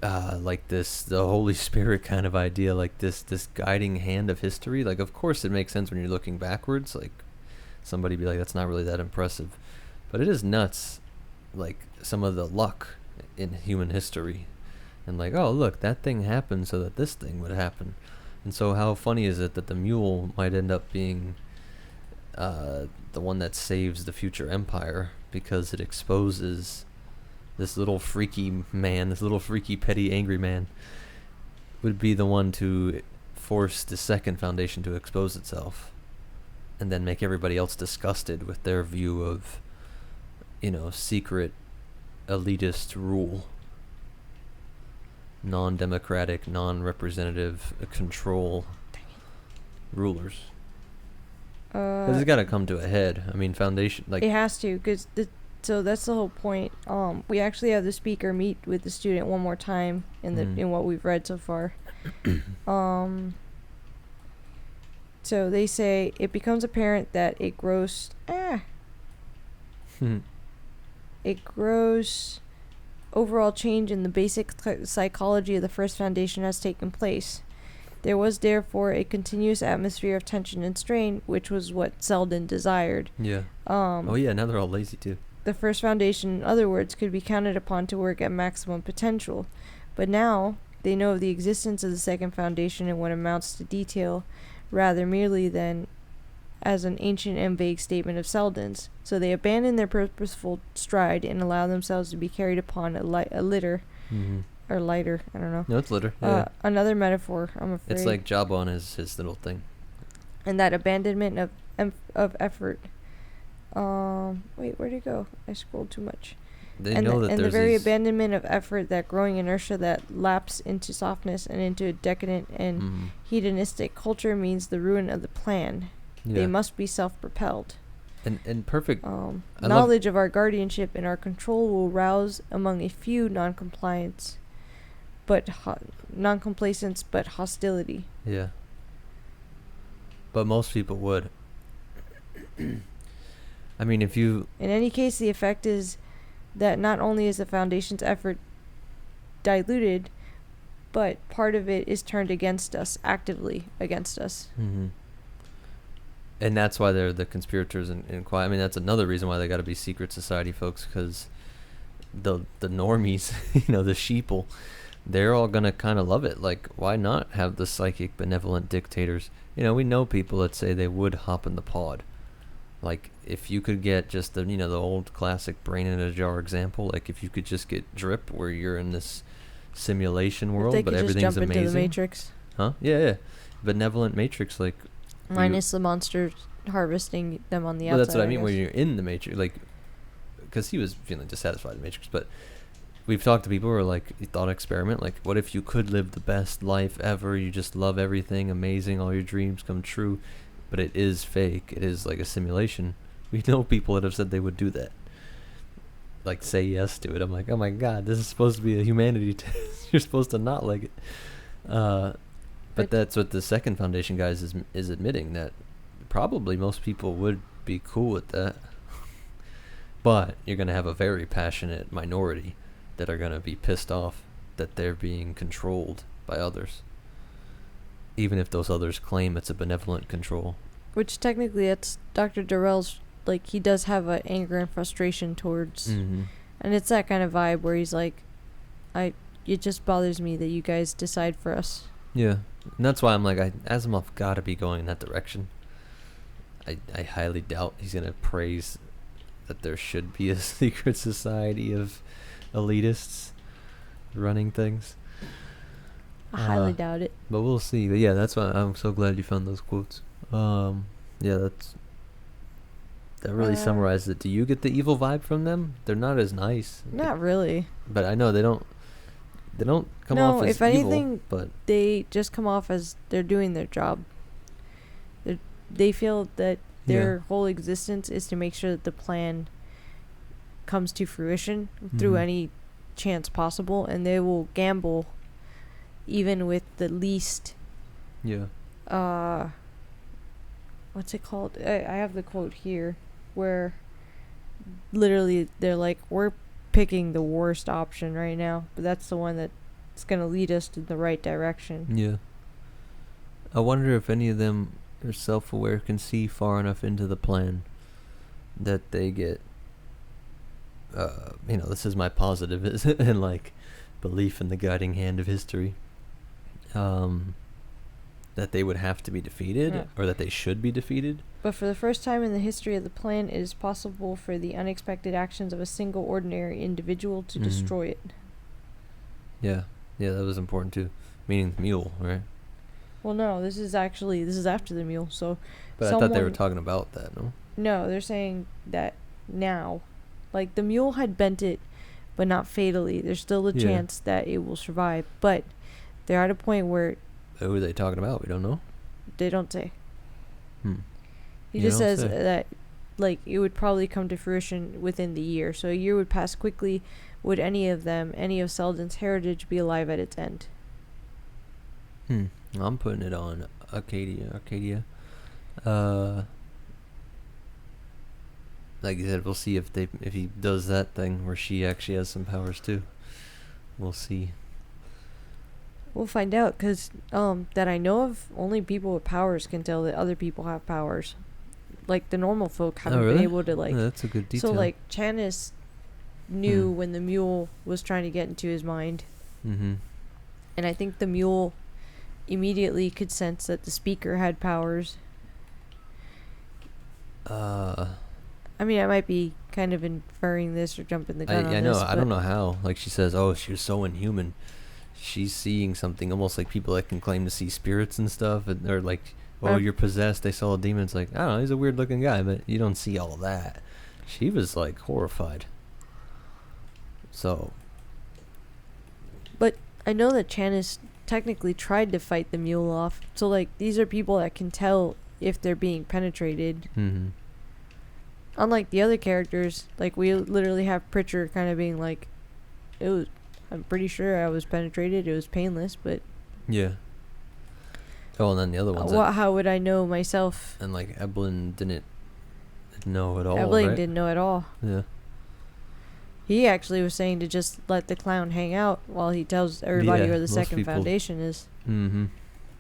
like the Holy Spirit kind of idea, like this guiding hand of history. Like, of course, it makes sense when you're looking backwards. Like, somebody be like, that's not really that impressive, but it is nuts, like some of the luck in human history, and like, oh look, that thing happened so that this thing would happen. And so how funny is it that the mule might end up being the one that saves the future empire, because it exposes this little freaky man, this little freaky petty angry man would be the one to force the Second Foundation to expose itself, and then make everybody else disgusted with their view of, secret elitist rule, non-democratic, non-representative control rulers. Because it's got to come to a head. I mean, Foundation, like... It has to, because so that's the whole point. We actually have the speaker meet with the student one more time in what we've read so far. So they say, it becomes apparent that a gross overall change in the basic psychology of the First Foundation has taken place. There was therefore a continuous atmosphere of tension and strain, which was what Selden desired. Yeah. Now they're all lazy too. The First Foundation, in other words, could be counted upon to work at maximum potential. But now they know of the existence of the Second Foundation in what amounts to detail, rather merely than as an ancient and vague statement of Selden's. So they abandon their purposeful stride and allow themselves to be carried upon a litter. Or lighter, I don't know. No, it's litter. Yeah. Another metaphor, I'm afraid. It's like Jabba on his little thing. And that abandonment of effort. Wait, where'd it go? I scrolled too much. And the very abandonment of effort, that growing inertia that laps into softness and into a decadent and hedonistic culture, means the ruin of the plan. Yeah. They must be self-propelled. And perfect. Knowledge of our guardianship and our control will rouse among a few non-complacence, but hostility. Yeah. But most people would. I mean, if you... In any case, the effect is that not only is the Foundation's effort diluted, but part of it is turned against us, actively against us. And that's why they're the conspirators and quiet. I mean, that's another reason why they got to be secret society folks, because the normies, the sheeple, they're all going to kind of love it. Like, why not have the psychic benevolent dictators? We know people that say they would hop in the pod. Like, if you could get just the old classic brain in a jar example, like if you could just get drip where you're in this simulation world, but everything's just jump amazing. Into the Matrix. Huh? Yeah. Benevolent Matrix, like... Minus the monsters harvesting them on the outside. Well, that's what I mean, when you're in the Matrix, like... Because he was feeling dissatisfied in the Matrix, but... We've talked to people who are like, thought experiment, like, what if you could live the best life ever? You just love everything, amazing, all your dreams come true. But it is fake. It is like a simulation. We know people that have said they would do that. like say yes to it. I'm like, oh my god, this is supposed to be a humanity test. You're supposed to not like it. But that's what the Second Foundation guys is admitting, that probably most people would be cool with that. But you're going to have a very passionate minority that are going to be pissed off that they're being controlled by others. Even if those others claim it's a benevolent control. Which technically it's Dr. Durrell's, like, he does have an anger and frustration towards... Mm-hmm. And it's that kind of vibe where he's like, it just bothers me that you guys decide for us. Yeah. And that's why I'm like, Asimov gotta be going in that direction. I highly doubt he's going to praise that there should be a secret society of elitists running things. I highly doubt it. But we'll see. But yeah, that's why I'm so glad you found those quotes. Yeah, that really summarizes it. Do you get the evil vibe from them? They're not as nice. Not really. But I know they don't come off as if anything, evil, but they just come off as they're doing their job. They feel that their whole existence is to make sure that the plan comes to fruition through any chance possible, and they will gamble even with the least what's it called? I have the quote here where literally they're like, we're picking the worst option right now, but that's the one that's going to lead us to the right direction. Yeah. I wonder if any of them are self-aware, can see far enough into the plan that they get this is my positive and like belief in the guiding hand of history, that they would have to be defeated or that they should be defeated. But for the first time in the history of the plan, it is possible for the unexpected actions of a single ordinary individual to destroy it. Yeah, that was important too. Meaning the mule, right? Well, no, this is after the mule, so... But I thought they were talking about that, no? No, they're saying that now. Like, the mule had bent it, but not fatally. There's still a chance that it will survive, but they're at a point where... Who are they talking about? We don't know? They don't say. He just says that, like, it would probably come to fruition within the year. So a year would pass quickly. Would any of Selden's heritage be alive at its end? I'm putting it on Arcadia. Like I said, we'll see if he does that thing where she actually has some powers too. We'll see. We'll find out, because that I know of, only people with powers can tell that other people have powers. Like, the normal folk haven't been able to, like... Oh, that's a good detail. So, like, Chanis knew when the mule was trying to get into his mind. And I think the mule immediately could sense that the speaker had powers. I mean, I might be kind of inferring this or jumping the gun on this. I know. I don't know how. Like, she says, oh, she was so inhuman. She's seeing something, almost like people that can claim to see spirits and stuff. And they're like, oh, you're possessed. They saw a demon. It's like, I don't know, he's a weird-looking guy, but you don't see all that. She was, like, horrified. So. But I know that Chanis technically tried to fight the mule off. So, like, these are people that can tell if they're being penetrated. Unlike the other characters, like, we literally have Pritchard kind of being like, I'm pretty sure I was penetrated. It was painless, but... Yeah. Oh, and then the other ones... how would I know myself? And, like, Eblin didn't know at all, Eblin right? didn't know at all. Yeah. He actually was saying to just let the clown hang out while he tells everybody where the Second Foundation is.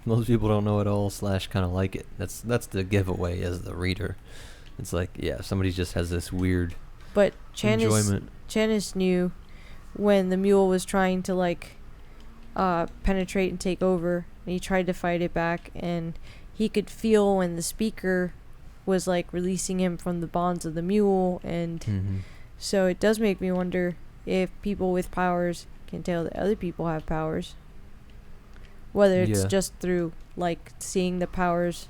Most people don't know at all / kind of like it. That's the giveaway as the reader. It's like, yeah, somebody just has this weird enjoyment. Chanis knew when the mule was trying to, like, penetrate and take over, and he tried to fight it back, and he could feel when the speaker was, like, releasing him from the bonds of the mule, and so it does make me wonder if people with powers can tell that other people have powers, whether it's just through, like, seeing the powers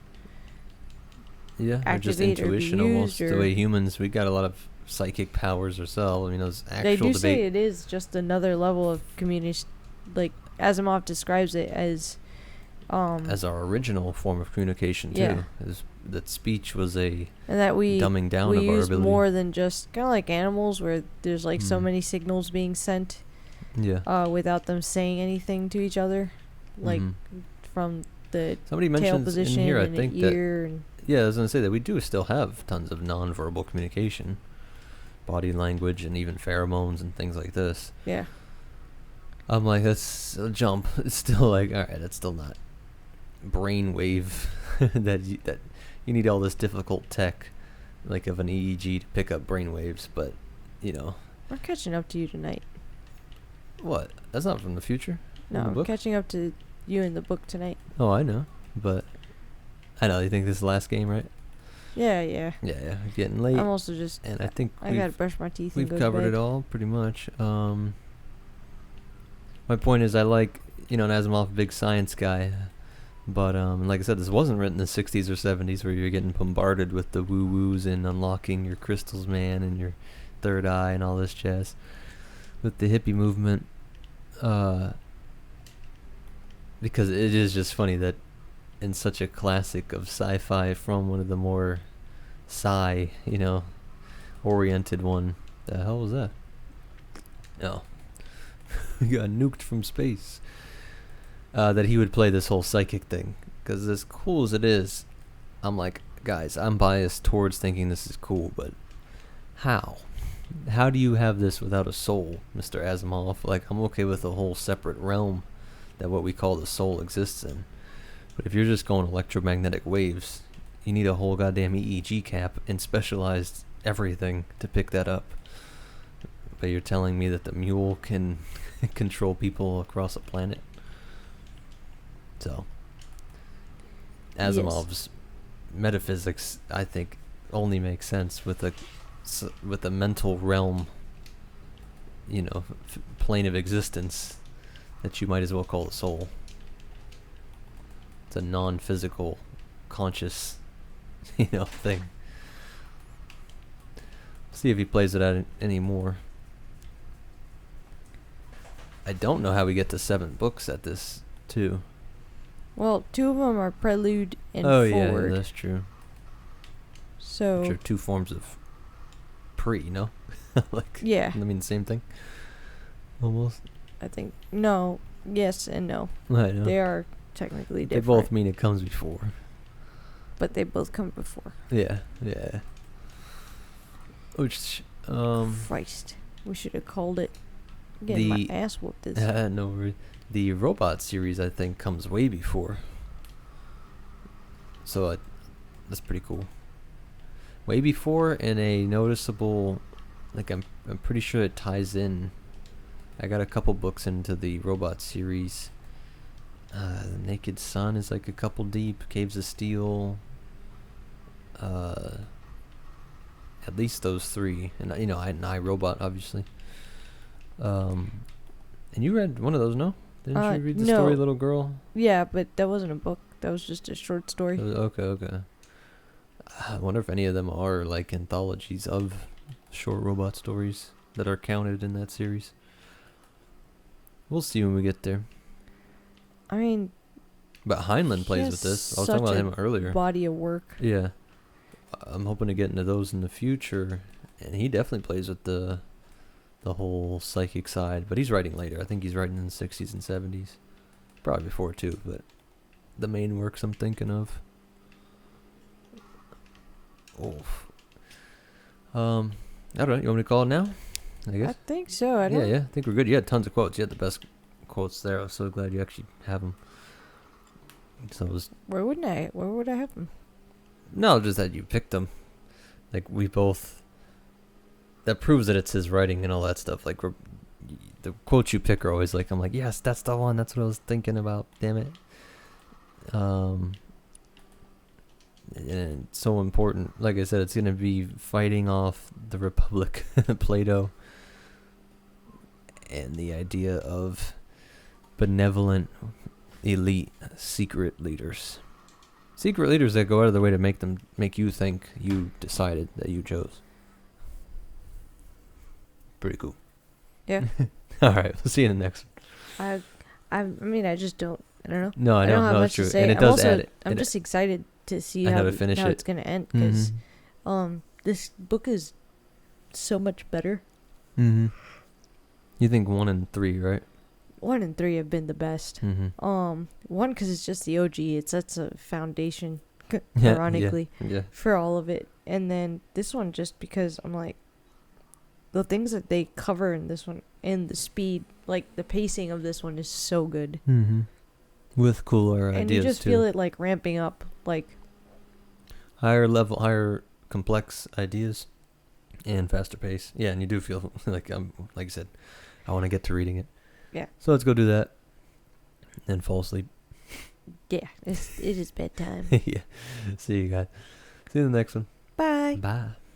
or just intuition, almost the way humans, we got a lot of psychic powers ourselves. I mean, those actual they do say it is just another level of communication. Like, Asimov describes it as our original form of communication too. Is that speech was a And that we dumbing down we of our use ability. more than just kind of like animals, where there's like so many signals being sent. Yeah. Without them saying anything to each other, like from the Somebody tail mentions position in here, I and think the that ear. And yeah, I was gonna say that we do still have tons of nonverbal communication, body language, and even pheromones and things like this. yeah. I'm like, that's a jump. It's still like, all right, that's still not brainwave that you need all this difficult tech, like of an EEG to pick up brainwaves. But you know, I'm catching up to you tonight. what? That's not from the future. No, In the I'm book? catching up to you in the book tonight. Oh, I know, but I know you think this is the last game, right? Yeah, yeah. Yeah, getting late. I'm also just. And I think I gotta brush my teeth. we've and go covered to it bed. all pretty much. My point is, I like, an Asimov big science guy, but like I said, this wasn't written in the 60s or 70s where you're getting bombarded with the woo woos and unlocking your crystals, man, and your third eye and all this jazz. With the hippie movement, because it is just funny that in such a classic of sci-fi from one of the more sci, oriented one. The hell was that? No. We got nuked from space. That he would play this whole psychic thing. Because as cool as it is, I'm like, guys, I'm biased towards thinking this is cool, but how? How do you have this without a soul, Mr. Asimov? Like, I'm okay with a whole separate realm that what we call the soul exists in. But if you're just going electromagnetic waves, you need a whole goddamn EEG cap and specialized everything to pick that up. But you're telling me that the mule can control people across a planet? So, Asimov's metaphysics, I think, only makes sense with a mental realm, plane of existence that you might as well call the soul. It's a non-physical, conscious, thing. See if he plays it out anymore. I don't know how we get to 7 books at this, too. Well, 2 of them are prelude and forward. forward. Yeah, that's true. So. Which are 2 forms of no? Like, yeah. I mean, the same thing? Almost? I think. No. Yes and no. I know. They are technically They different. both mean it comes before. But they both come before. Yeah. Which, Christ. We should have called it. I'm getting my ass whooped this. no worries. The robot series, I think, comes way before. So, that's pretty cool. Way before, and a noticeable, like, I'm pretty sure it ties in. I got a couple books into the robot series. The Naked Sun is like a couple deep. Caves of Steel. At least those 3. And, I Robot, obviously. And you read one of those, no? Didn't you read the story, Little Girl? Yeah, but that wasn't a book. That was just a short story. Okay. I wonder if any of them are like anthologies of short robot stories that are counted in that series. We'll see when we get there. I mean, but Heinlein plays with this. I was talking about him earlier. Body of work. Yeah, I'm hoping to get into those in the future, and he definitely plays with the whole psychic side. But he's writing later. I think he's writing in the 60s and 70s, probably before too. But the main works I'm thinking of. Oof. I don't know. You want me to call it now? I guess. I think so. I Yeah. I think we're good. You had tons of quotes. You had the best quotes there. I was so glad you actually have them. So it was. Where would I have them? No, just that you picked them. Like we both. That proves that it's his writing and all that stuff. Like the quotes you pick are always like, I'm like, yes, that's the one. That's what I was thinking about. Damn it. And so important. Like I said, it's gonna be fighting off the Republic, Plato, and the idea of benevolent, elite, secret leaders. Secret leaders that go out of their way to make you think you decided that you chose. Pretty cool. Yeah. All right, we'll see you in the next one. I mean, I just don't. I don't know. No, I don't know. have No, much it's true. to say. And it does add it. I'm just excited to see I how never finished how it. it's gonna end, because Mm-hmm. this book is so much better. Mm-hmm. You think 1 and 3, right? 1 and 3 have been the best. Mm-hmm. 1 because it's just the OG. It sets a foundation, Yeah, ironically, yeah. for all of it. And then this one, just because I'm like, the things that they cover in this one and the speed, like the pacing of this one is so good. Mm-hmm. With cooler And ideas you just too. feel it like ramping up, like Higher level, higher complex ideas, and faster pace. Yeah, and you do feel like like I said, I want to get to reading it. Yeah. So let's go do that, and fall asleep. yeah, it is bedtime. Yeah. See you guys. See you in the next one. Bye. Bye.